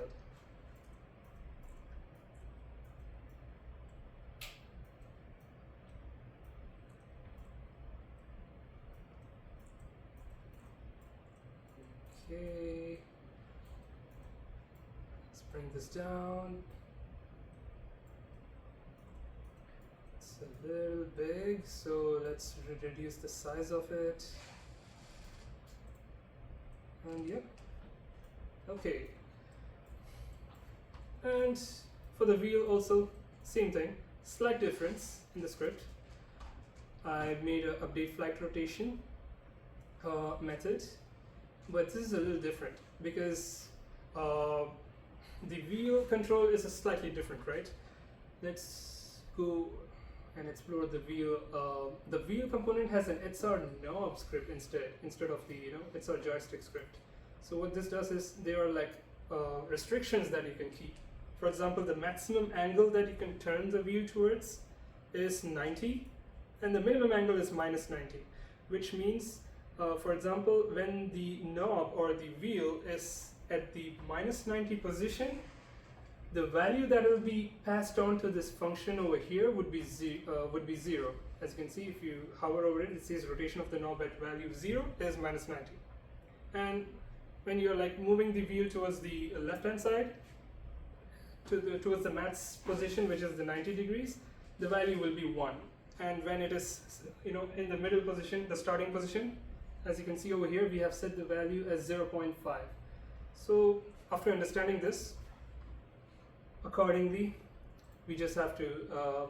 Okay, let's bring this down. It's a little big, so let's reduce the size of it. And okay. And for the wheel also, same thing, slight difference in the script. I made an update flight rotation method, but this is a little different because the wheel control is slightly different, right? Let's go and explore the wheel. The wheel component has an XR knob script instead of the XR joystick script. So what this does is there are like restrictions that you can keep. For example, the maximum angle that you can turn the wheel towards is 90, and the minimum angle is minus 90, which means, for example, when the knob or the wheel is at the minus 90 position, the value that will be passed on to this function over here would be 0. As you can see, if you hover over it, it says rotation of the knob at value 0 is minus 90. And when you're like moving the wheel towards the left hand side, towards the max position, which is the 90 degrees, the value will be 1. And when it is in the middle position, the starting position, as you can see over here, we have set the value as 0.5. So after understanding this, accordingly, we just have to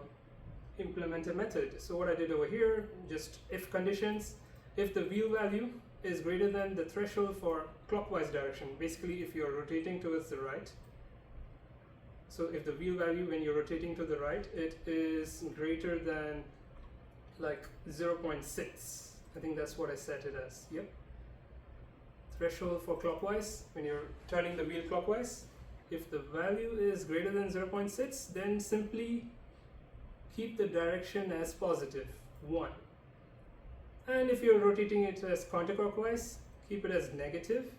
implement a method. So what I did over here, just if conditions, if the wheel value is greater than the threshold for clockwise direction, basically if you're rotating towards the right. So if the wheel value when you're rotating to the right, it is greater than like 0.6. I think that's what I set it as. Yep. threshold for clockwise, when you're turning the wheel clockwise. If the value is greater than 0.6, then simply keep the direction as positive, 1. And if you're rotating it as counterclockwise, keep it as negative.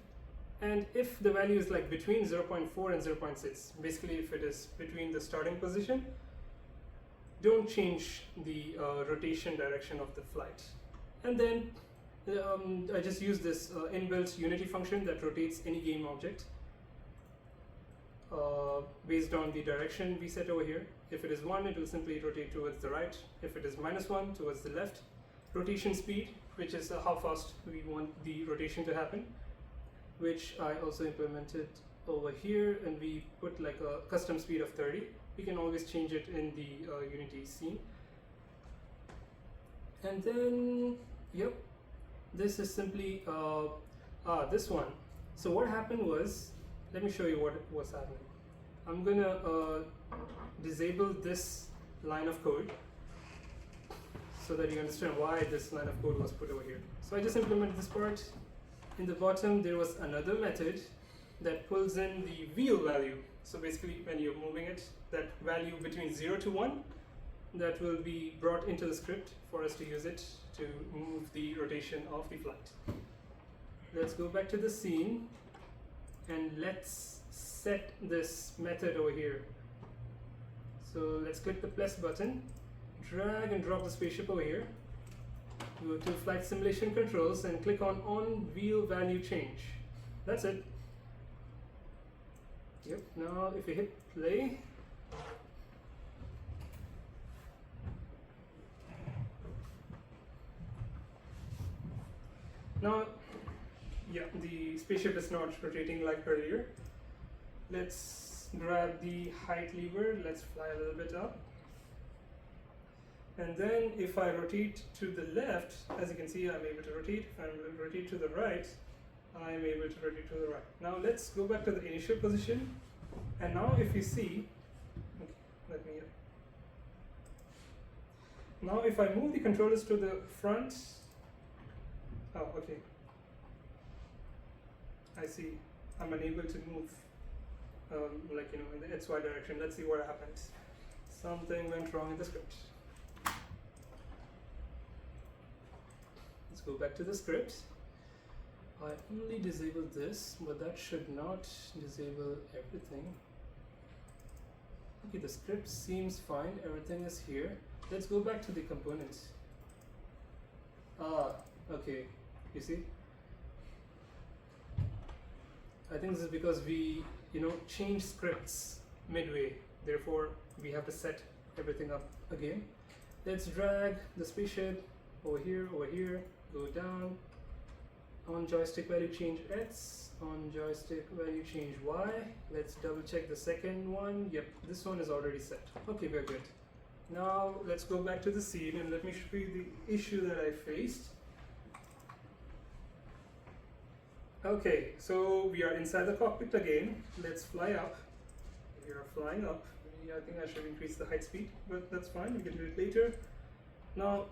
And if the value is like between 0.4 and 0.6, basically if it is between the starting position, don't change the rotation direction of the flight. And then I just use this inbuilt Unity function that rotates any game object based on the direction we set over here. If it is 1, it will simply rotate towards the right. If it is -1, towards the left. Rotation speed, which is how fast we want the rotation to happen, which I also implemented over here, and we put like a custom speed of 30. We can always change it in the Unity scene. And then, yep, this is simply this one. So what happened was, let me show you what was happening. I'm gonna disable this line of code so that you understand why this line of code was put over here. So I just implemented this part. In the bottom, there was another method that pulls in the wheel value. So basically, when you're moving it, that value between 0 to 1, that will be brought into the script for us to use it to move the rotation of the flight. Let's go back to the scene and let's set this method over here. So let's click the plus button, drag and drop the spaceship over here, go to flight simulation controls and click on wheel value change. That's it. Yep, now if we hit play, now, yeah, the spaceship is not rotating like earlier. Let's grab the height lever, let's fly a little bit up. And then if I rotate to the left, as you can see, I'm able to rotate. If I rotate to the right, I'm able to rotate to the right. Now let's go back to the initial position. And now if you see, okay, let me, now if I move the controllers to the front, oh, okay. I see, I'm unable to move, like, you know, in the XY direction. Let's see what happens. Something went wrong in the script. Let's go back to the script. I only disabled this, but that should not disable everything. Okay, the script seems fine, everything is here. Let's go back to the components. Ah, okay, you see? I think this is because we, you know, change scripts midway. Therefore, we have to set everything up again. Let's drag the spaceship over here, go down. On joystick value change X, on joystick value change Y. Let's double check the second one. Yep, this one is already set. Okay, we're good. Now let's go back to the scene and let me show you the issue that I faced. Okay, so we are inside the cockpit again. Let's fly up. We are flying up. I think I should increase the height speed, but that's fine, we can do it later. Now,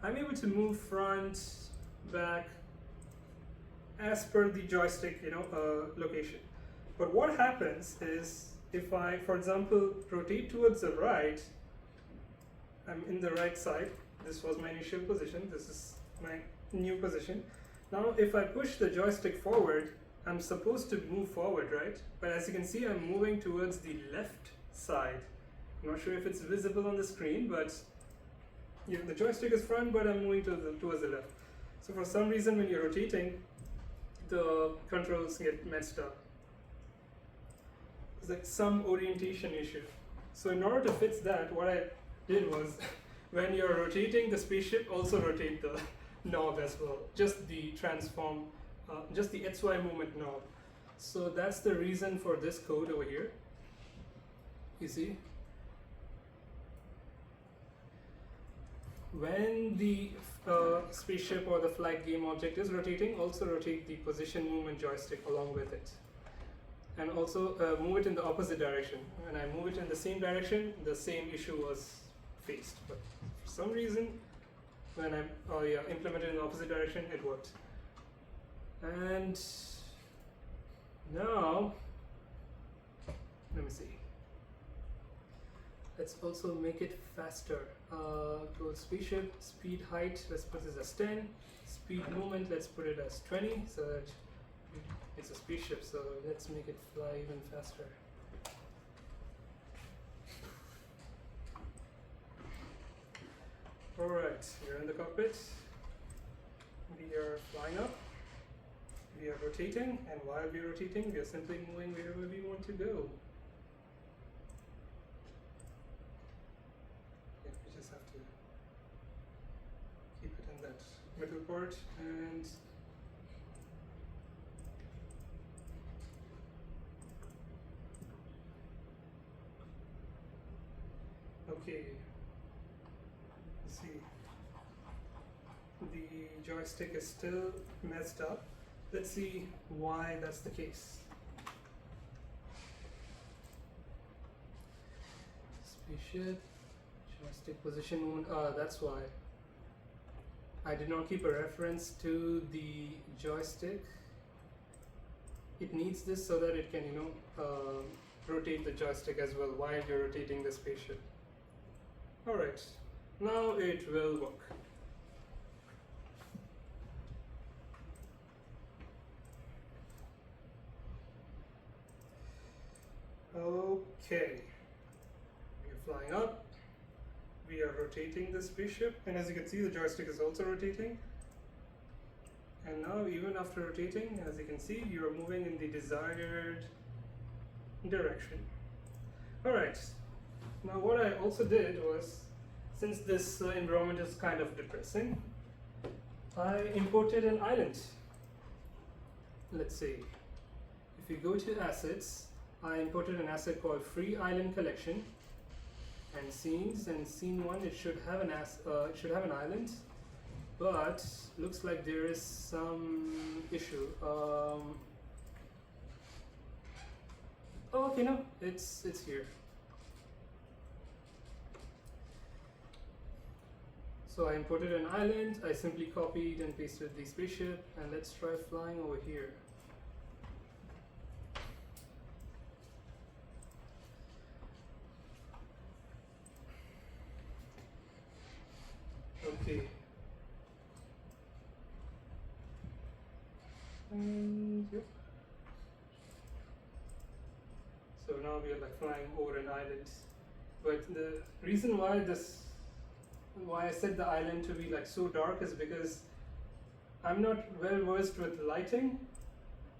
I'm able to move front, back, as per the joystick, you know, location. But what happens is, if I, for example, rotate towards the right, I'm in the right side. This was my initial position. This is my new position. Now, if I push the joystick forward, I'm supposed to move forward, right? But as you can see, I'm moving towards the left side. I'm not sure if it's visible on the screen, but yeah, the joystick is front, but I'm moving towards the left. So for some reason, when you're rotating, the controls get messed up. It's like some orientation issue. So in order to fix that, what I did was, when you're rotating the spaceship, also rotate the knob as well. Just the transform, just the XY movement knob. So that's the reason for this code over here. You see? When the spaceship or the flight game object is rotating, also rotate the position movement joystick along with it. And also move it in the opposite direction. When I move it in the same direction, the same issue was faced. But for some reason, when I implemented in the opposite direction, it worked. And now, let me see. Let's also make it faster. Go spaceship, speed height, let's put this as 10. Speed movement, let's put it as 20, so that it's a spaceship, so let's make it fly even faster. Alright, we're in the cockpit. We are flying up. We are rotating, and while we are rotating, we are simply moving wherever we want to go. Yeah, we just have to keep it in that middle part, and okay. See, the joystick is still messed up. Let's see why that's the case. Spaceship, joystick position movement. That's why. I did not keep a reference to the joystick. It needs this so that it can, rotate the joystick as well while you're rotating the spaceship. Alright, now it will work. Okay, we are flying up, we are rotating the spaceship, and as you can see the joystick is also rotating. And now even after rotating, as you can see, you are moving in the desired direction. Alright, now what I also did was, since this environment is kind of depressing, I imported an island. Let's see, if you go to assets, I imported an asset called Free Island Collection, and scenes, and scene 1 it should have an island, but looks like there is some issue. Oh, okay, no, it's here. So I imported an island, I simply copied and pasted the spaceship, and let's try flying over here. Okay. And yep. So now we are like flying over an island. But the reason why I set the island to be like so dark is because I'm not well versed with lighting,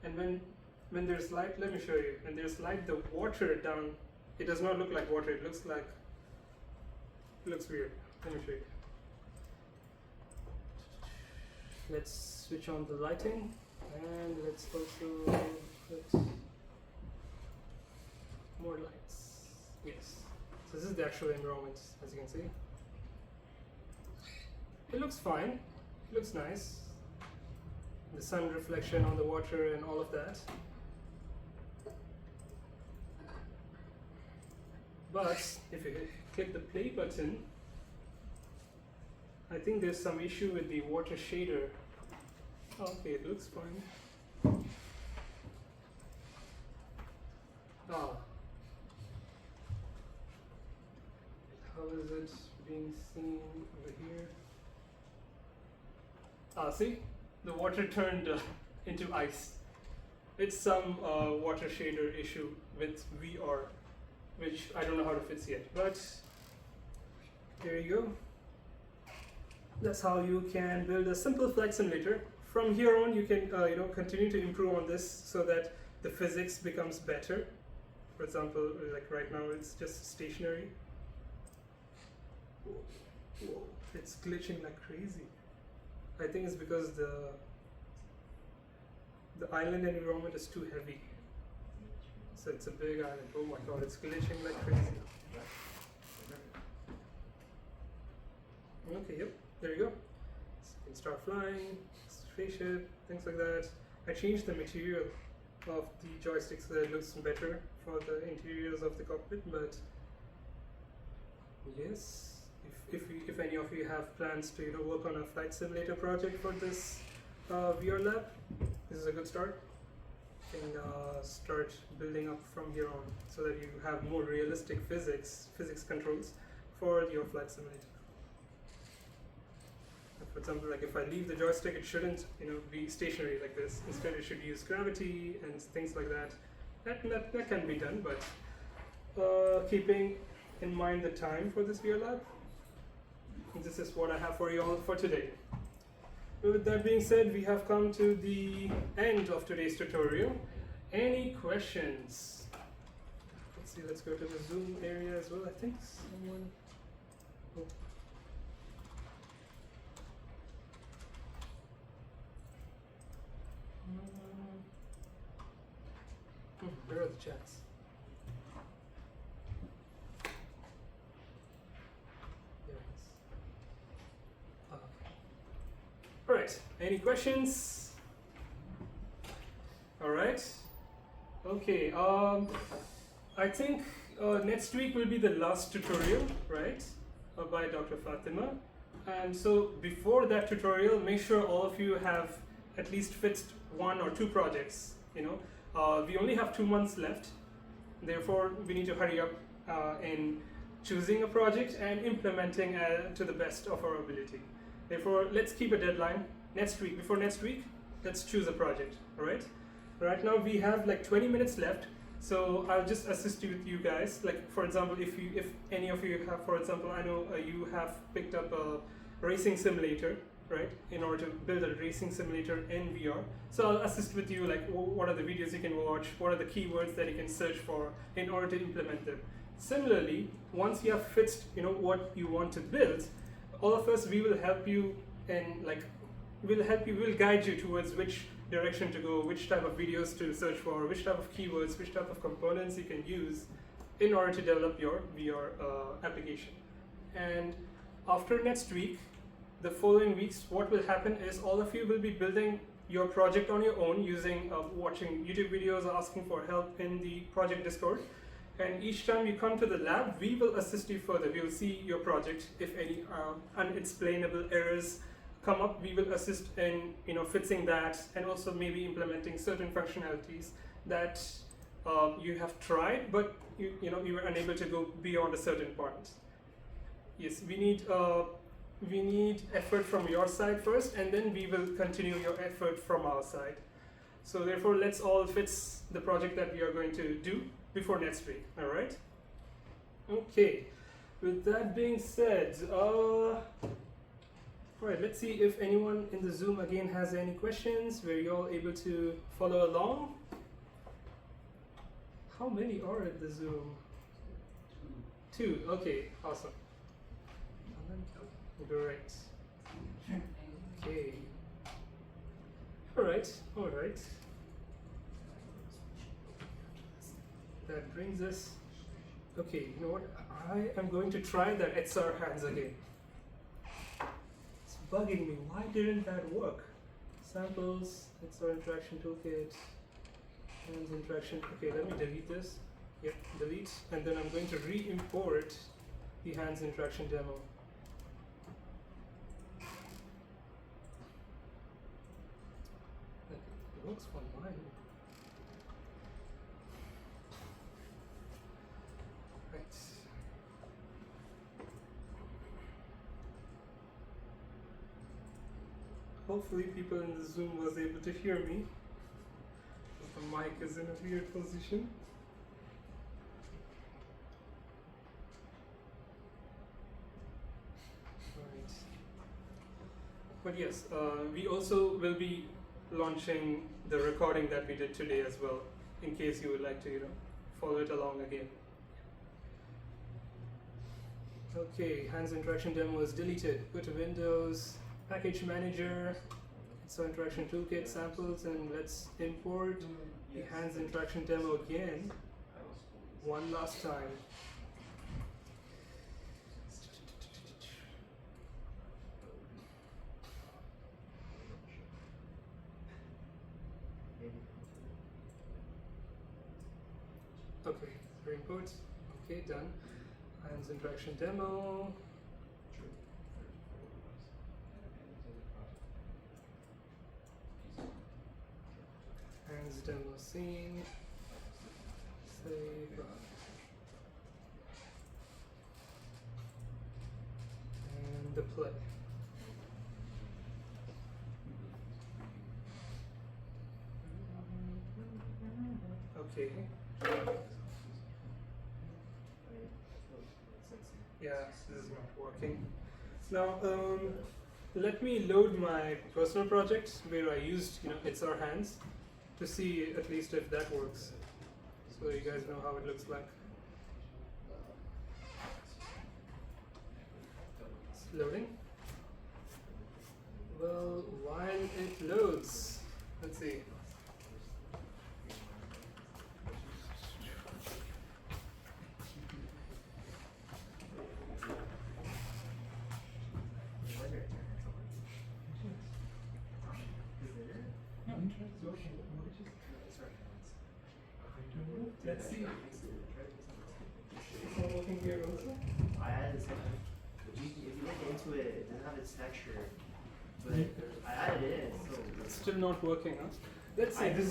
and when there's light, let me show you. When there's light, the water down, it does not look like water. It looks weird. Let me show you. Let's switch on the lighting, and let's also put more lights. Yes. So this is the actual environment, as you can see. It looks fine. It looks nice. The sun reflection on the water and all of that. But if you click the play button, I think there's some issue with the water shader. Okay, it looks fine. Ah. How is it being seen over here? See? The water turned into ice. It's some water shader issue with VR, which I don't know how to fix yet, but there you go. That's how you can build a simple flight simulator. From here on, you can continue to improve on this so that the physics becomes better. For example, like right now, it's just stationary. Whoa, it's glitching like crazy. I think it's because the island environment is too heavy. So it's a big island. Oh my god, it's glitching like crazy. Okay, yep, there you go. So you can start flying, spaceship, things like that. I changed the material of the joystick so that it looks better for the interiors of the cockpit, but yes, if any of you have plans to work on a flight simulator project for this VR lab, this is a good start. You can start building up from here on, so that you have more realistic physics controls for your flight simulator. For example, like if I leave the joystick, it shouldn't, be stationary like this. Instead, it should use gravity and things like that. That can be done, but keeping in mind the time for this VR lab, this is what I have for you all for today. With that being said, we have come to the end of today's tutorial. Any questions? Let's see, let's go to the Zoom area as well. I think someone... Oh. Where are the chats? There it is. Alright, any questions? Alright. Okay, I think next week will be the last tutorial, right? By Dr. Fatima. And so before that tutorial, make sure all of you have at least fixed 1 or 2 projects, we only have 2 months left, therefore we need to hurry up in choosing a project and implementing to the best of our ability. Therefore, let's keep a deadline before next week, let's choose a project, alright? Right now we have like 20 minutes left, so I'll just assist you with you guys. Like for example, if any of you have, for example, I know you have picked up a racing simulator, right, in order to build a racing simulator in VR. So I'll assist with you, like what are the videos you can watch, what are the keywords that you can search for in order to implement them. Similarly, once you have fixed, what you want to build, all of us, we will help you and we'll guide you towards which direction to go, which type of videos to search for, which type of keywords, which type of components you can use in order to develop your VR application. And after next week, the following weeks, what will happen is all of you will be building your project on your own using watching YouTube videos or asking for help in the project Discord. And each time you come to the lab, we will assist you further. We will see your project. If any unexplainable errors come up, we will assist in fixing that, and also maybe implementing certain functionalities that you have tried, but you were unable to go beyond a certain point. Yes, we need effort from your side first, and then we will continue your effort from our side. So therefore, let's all fix the project that we are going to do before next week, all right? Okay, with that being said, all right, let's see if anyone in the Zoom again has any questions. Were you all able to follow along? How many are in the Zoom? 2, okay, awesome. Great. Okay. All right. That brings us. Okay, you know what? I am going to try that XR hands again. It's bugging me. Why didn't that work? Samples, XR interaction toolkit, hands interaction. Okay, let me delete this. Yep, delete, and then I'm going to re-import the hands interaction demo. It works for mine. Right. Hopefully people in the Zoom was able to hear me. The mic is in a weird position. Right. But yes, we also will be launching the recording that we did today as well, in case you would like to, follow it along again. Okay, hands interaction demo is deleted. Go to Windows, Package Manager, so interaction toolkit samples, and let's import the hands interaction demo again, one last time. Okay, re-import. Okay, done. Hands interaction demo. the play. Okay. Yeah, this is not working. Now, let me load my personal project where I used, It's Our Hands to see at least if that works. So you guys know how it looks like. It's loading. Well, while it loads, let's see. Let's see. Is it working here also? I added this. If you look into it, it doesn't have its texture. But I added it in, so. It's still not working, huh? Let's see. This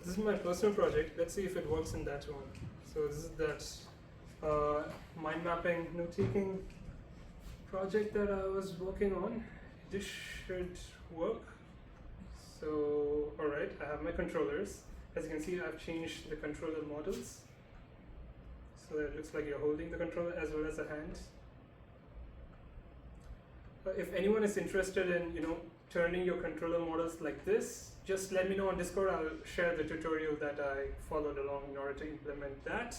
is my personal project. Let's see if it works in that one. So this is that mind mapping, note taking project that I was working on. This should work. So alright, I have my controllers. As you can see, I've changed the controller models. So that it looks like you're holding the controller as well as a hand. If anyone is interested in, turning your controller models like this, just let me know on Discord. I'll share the tutorial that I followed along in order to implement that.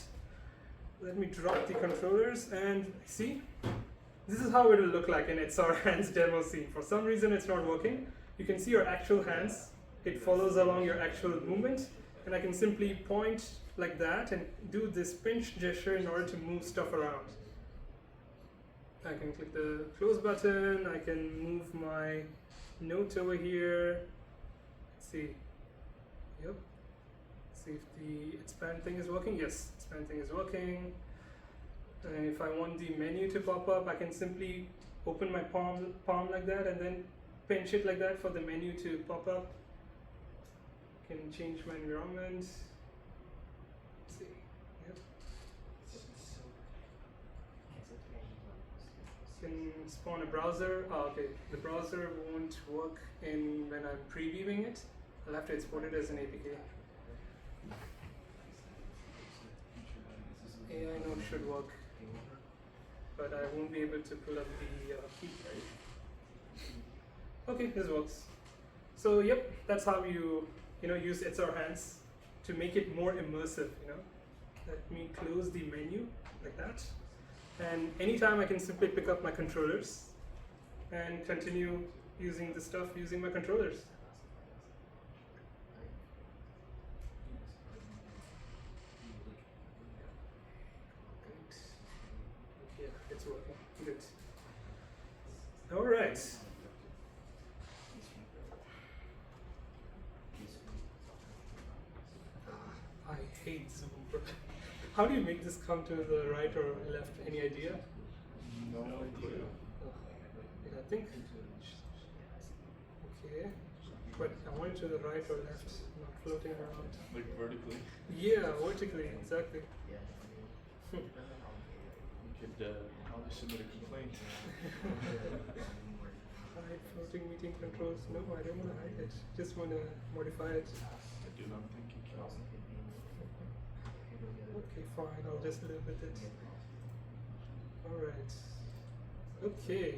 Let me drop the controllers and see. This is how it will look like in It's Our Hands demo scene. For some reason it's not working. You can see your actual hands. It follows along your actual movement. And I can simply point like that and do this pinch gesture in order to move stuff around. I can click the close button, I can move my note over here. Let's see. Yep. See if the expand thing is working. Yes, expand thing is working. And if I want the menu to pop up, I can simply open my palm like that and then pinch it like that for the menu to pop up. Can change my environment. Let's see. Yep. Can spawn a browser. Oh, okay. The browser won't work when I'm previewing it. I'll have to export it as an APK. AI node should work, but I won't be able to pull up the key. Okay, this works. So yep, that's how you use It's Our Hands to make it more immersive. Let me close the menu like that, and anytime I can simply pick up my controllers and continue using the stuff using my controllers. Yeah, it's working. Good. All right. I hate Zoom. How do you make this come to the right or left? Any idea? No idea. I think. Okay. But I want it to the right or left, not floating around. Like vertically. Yeah, vertically, exactly. You could submit a complaint. Hide floating meeting controls. No, I don't want to hide it. Just want to modify it. I do not think you can. Okay, fine. I'll just live with it. All right. Okay.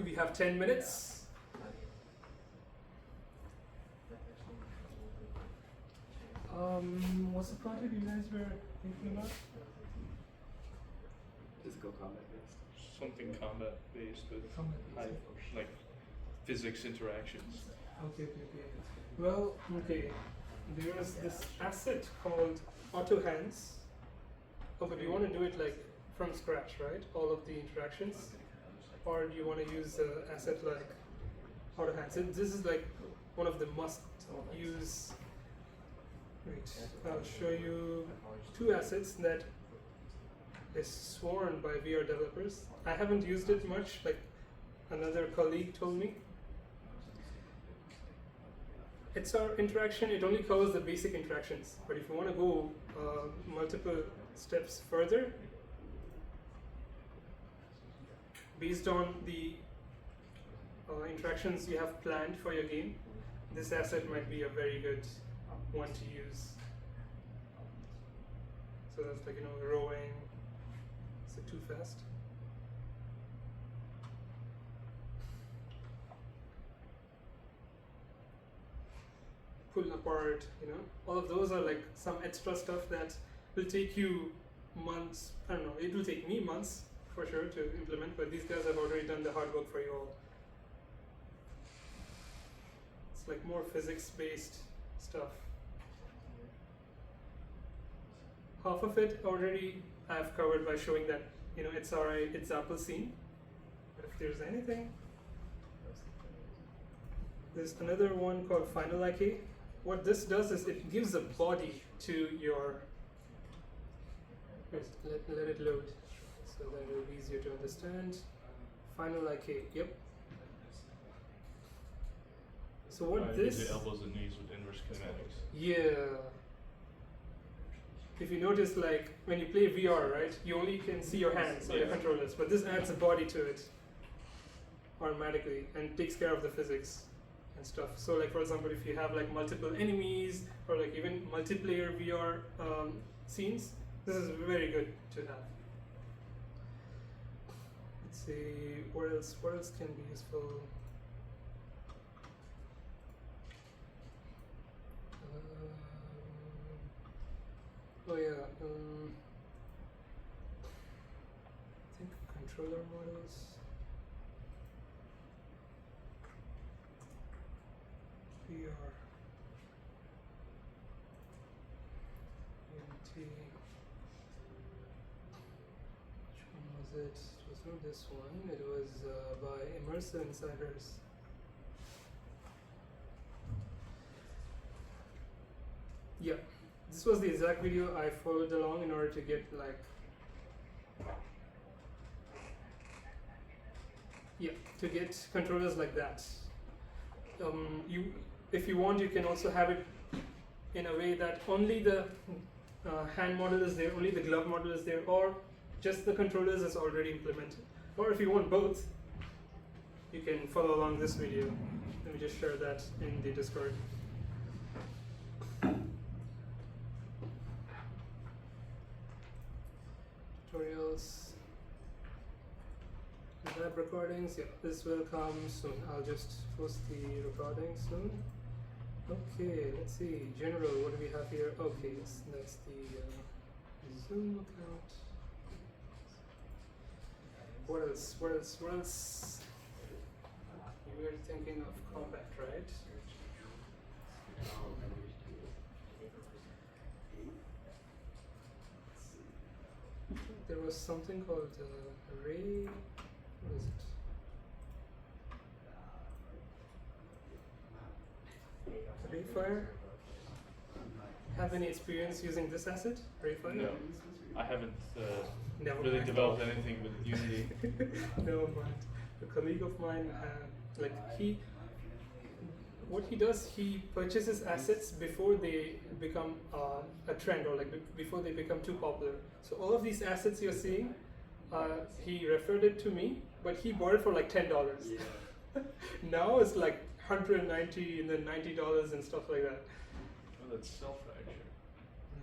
We have 10 minutes. What's the project you guys were thinking about? Physical combat based. Something combat based with Combat based. like physics interactions. Okay. Well, okay. There's this asset called Auto Hands. Oh, but you want to do it like from scratch, right? All of the interactions? Or do you want to use an asset like Auto Hands? And this is like one of the must use. Wait, I'll show you two assets that is sworn by VR developers. I haven't used it much, like another colleague told me. It's our interaction, it only covers the basic interactions. But if you want to go multiple steps further, based on the interactions you have planned for your game, this asset might be a very good one to use. So that's like, rowing. Is it too fast? Pull apart, all of those are like some extra stuff that will take you months. I don't know, it will take me months for sure to implement, but these guys have already done the hard work for you all. It's like more physics-based stuff. Half of it already I've covered by showing that, it's our example scene. But if there's anything, there's another one called Final IK. What this does is it gives a body to your. Let it load, so that it'll be easier to understand. Final IK, yep. So what Use this? the elbows and knees with inverse kinematics. Yeah. If you notice, like when you play VR, right, you only can see your hands or your controllers, but this adds a body to it automatically and takes care of the physics and stuff. So, like for example, if you have like multiple enemies or like even multiplayer VR scenes, this is very good to have. Let's see what else. What else can be useful? Oh yeah, I think controller models. VR. Unity. Which one was it? It was not this one. It was by Immersive Insiders. Yeah. This was the exact video I followed along in order to get to get controllers like that. If you want, you can also have it in a way that only the hand model is there, only the glove model is there, or just the controllers is already implemented. Or if you want both, you can follow along this video. Let me just share that in the Discord. Tutorials, lab recordings. Yeah, this will come soon. I'll just post the recording soon. Okay, let's see. General, what do we have here? Okay, yes, that's the Zoom account. What else? What else? What else? You were thinking of combat, right? There was something called Ray. What is it? Rayfire? Have any experience using this asset, Rayfire? No, I haven't Never really mind. developed anything with Unity. Never mind. A colleague of mine, what he does, he purchases assets before they become a trend or before they become too popular. So all of these assets you're seeing, he referred it to me, but he bought it for like $10. Yeah. Now it's like $190 and then $90 and stuff like that. Oh, that's self-fracture.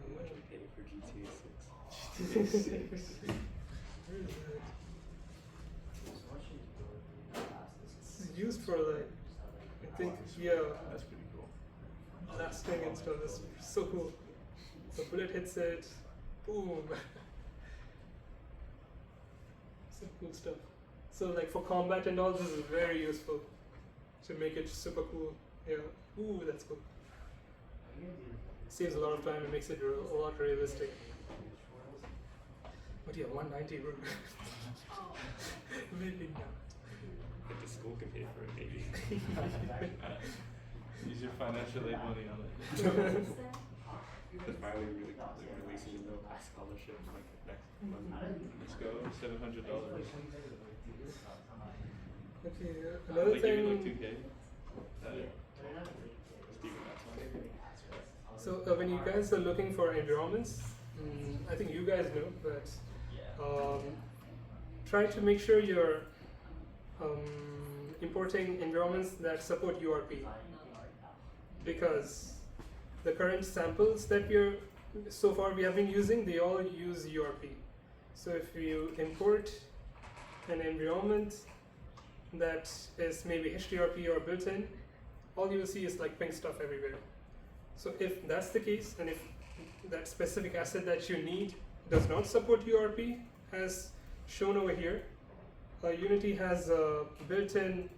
How much we paid for GTA 6? Where is that? It's used for I think, That's pretty cool. blasting and stuff. It's so cool. The bullet hits it, boom. Some cool stuff. So for combat and all, this is very useful to make it super cool. Yeah. Ooh, that's cool. Saves a lot of time and makes it a lot realistic. But yeah, 190 bro. Maybe not. But the school can pay for it, maybe. Use your financial aid money on it. They're finally releasing the class scholarship next month. Let's go, $700. Okay, They another give you like thing. 2K. Steven, that's fine. So when you guys are looking for environments, I think you guys know, but try to make sure your importing environments that support URP, because the current samples that so far we have been using, they all use URP. So if you import an environment that is maybe HDRP or built-in, all you will see is like pink stuff everywhere. So if that's the case, and if that specific asset that you need does not support URP, as shown over here, Unity has a built-in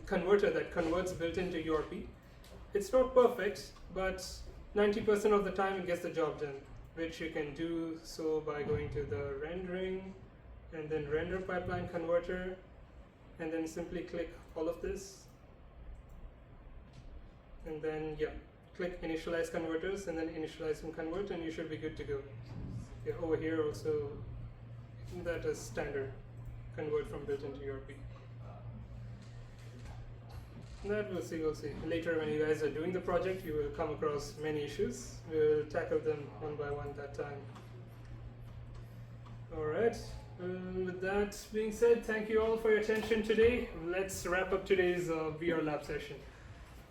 converter that converts built-in to URP. It's not perfect, but 90% of the time it gets the job done, which you can do so by going to the rendering and then render pipeline converter, and then simply click all of this, and then click initialize converters and then initialize and convert, and you should be good to go. Over here also, that is standard, convert from built-in to URP. That we'll see. Later when you guys are doing the project, you will come across many issues. We'll tackle them one by one that time. Alright, with that being said, thank you all for your attention today. Let's wrap up today's VR lab session.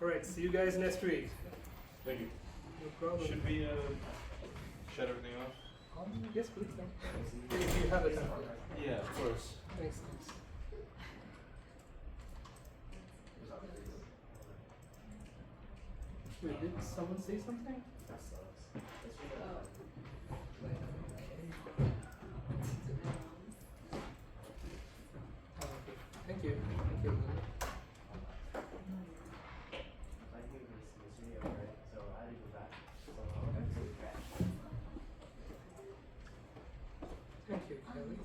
Alright, see you guys next week. Thank you. No problem. Should we shut everything off? Yes, please. If you have it. Yeah, of course. Thanks. Wait, did someone say something? Okay. Thank you. Thank you, Kelly.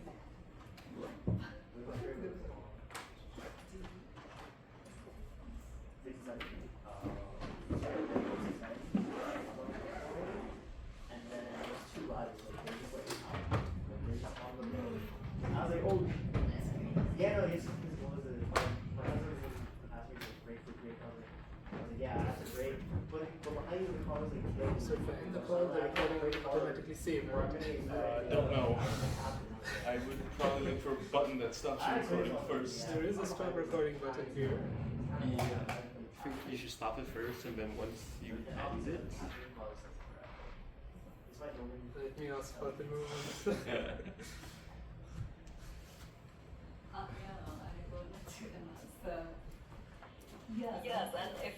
I was like, oh, yeah, no, his what was it? My husband asked me to break for break. I was like, yeah, I have to break. But behind the car was like, So if I end the call, the recording will automatically save, right? Don't know. I would probably look for a button that stops you recording first. There is a stop recording button here. Yeah. I think you should stop it first, and then once you end it. Let me ask about the movement. Yes, and if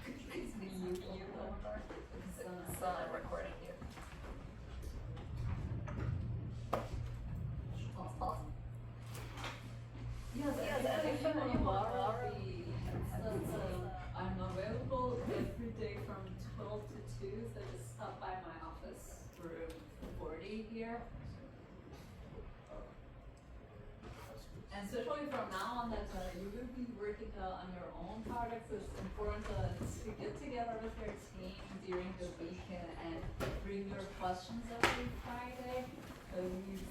could you please mute your number? It's recording you. Awesome. Yes, and if you are I'm available every day from 12 to 2, so just stop by my office, room 40 here. And especially from now on that you will be working on your own projects, it's important to get together with your team during the weekend and bring your questions every Friday. So we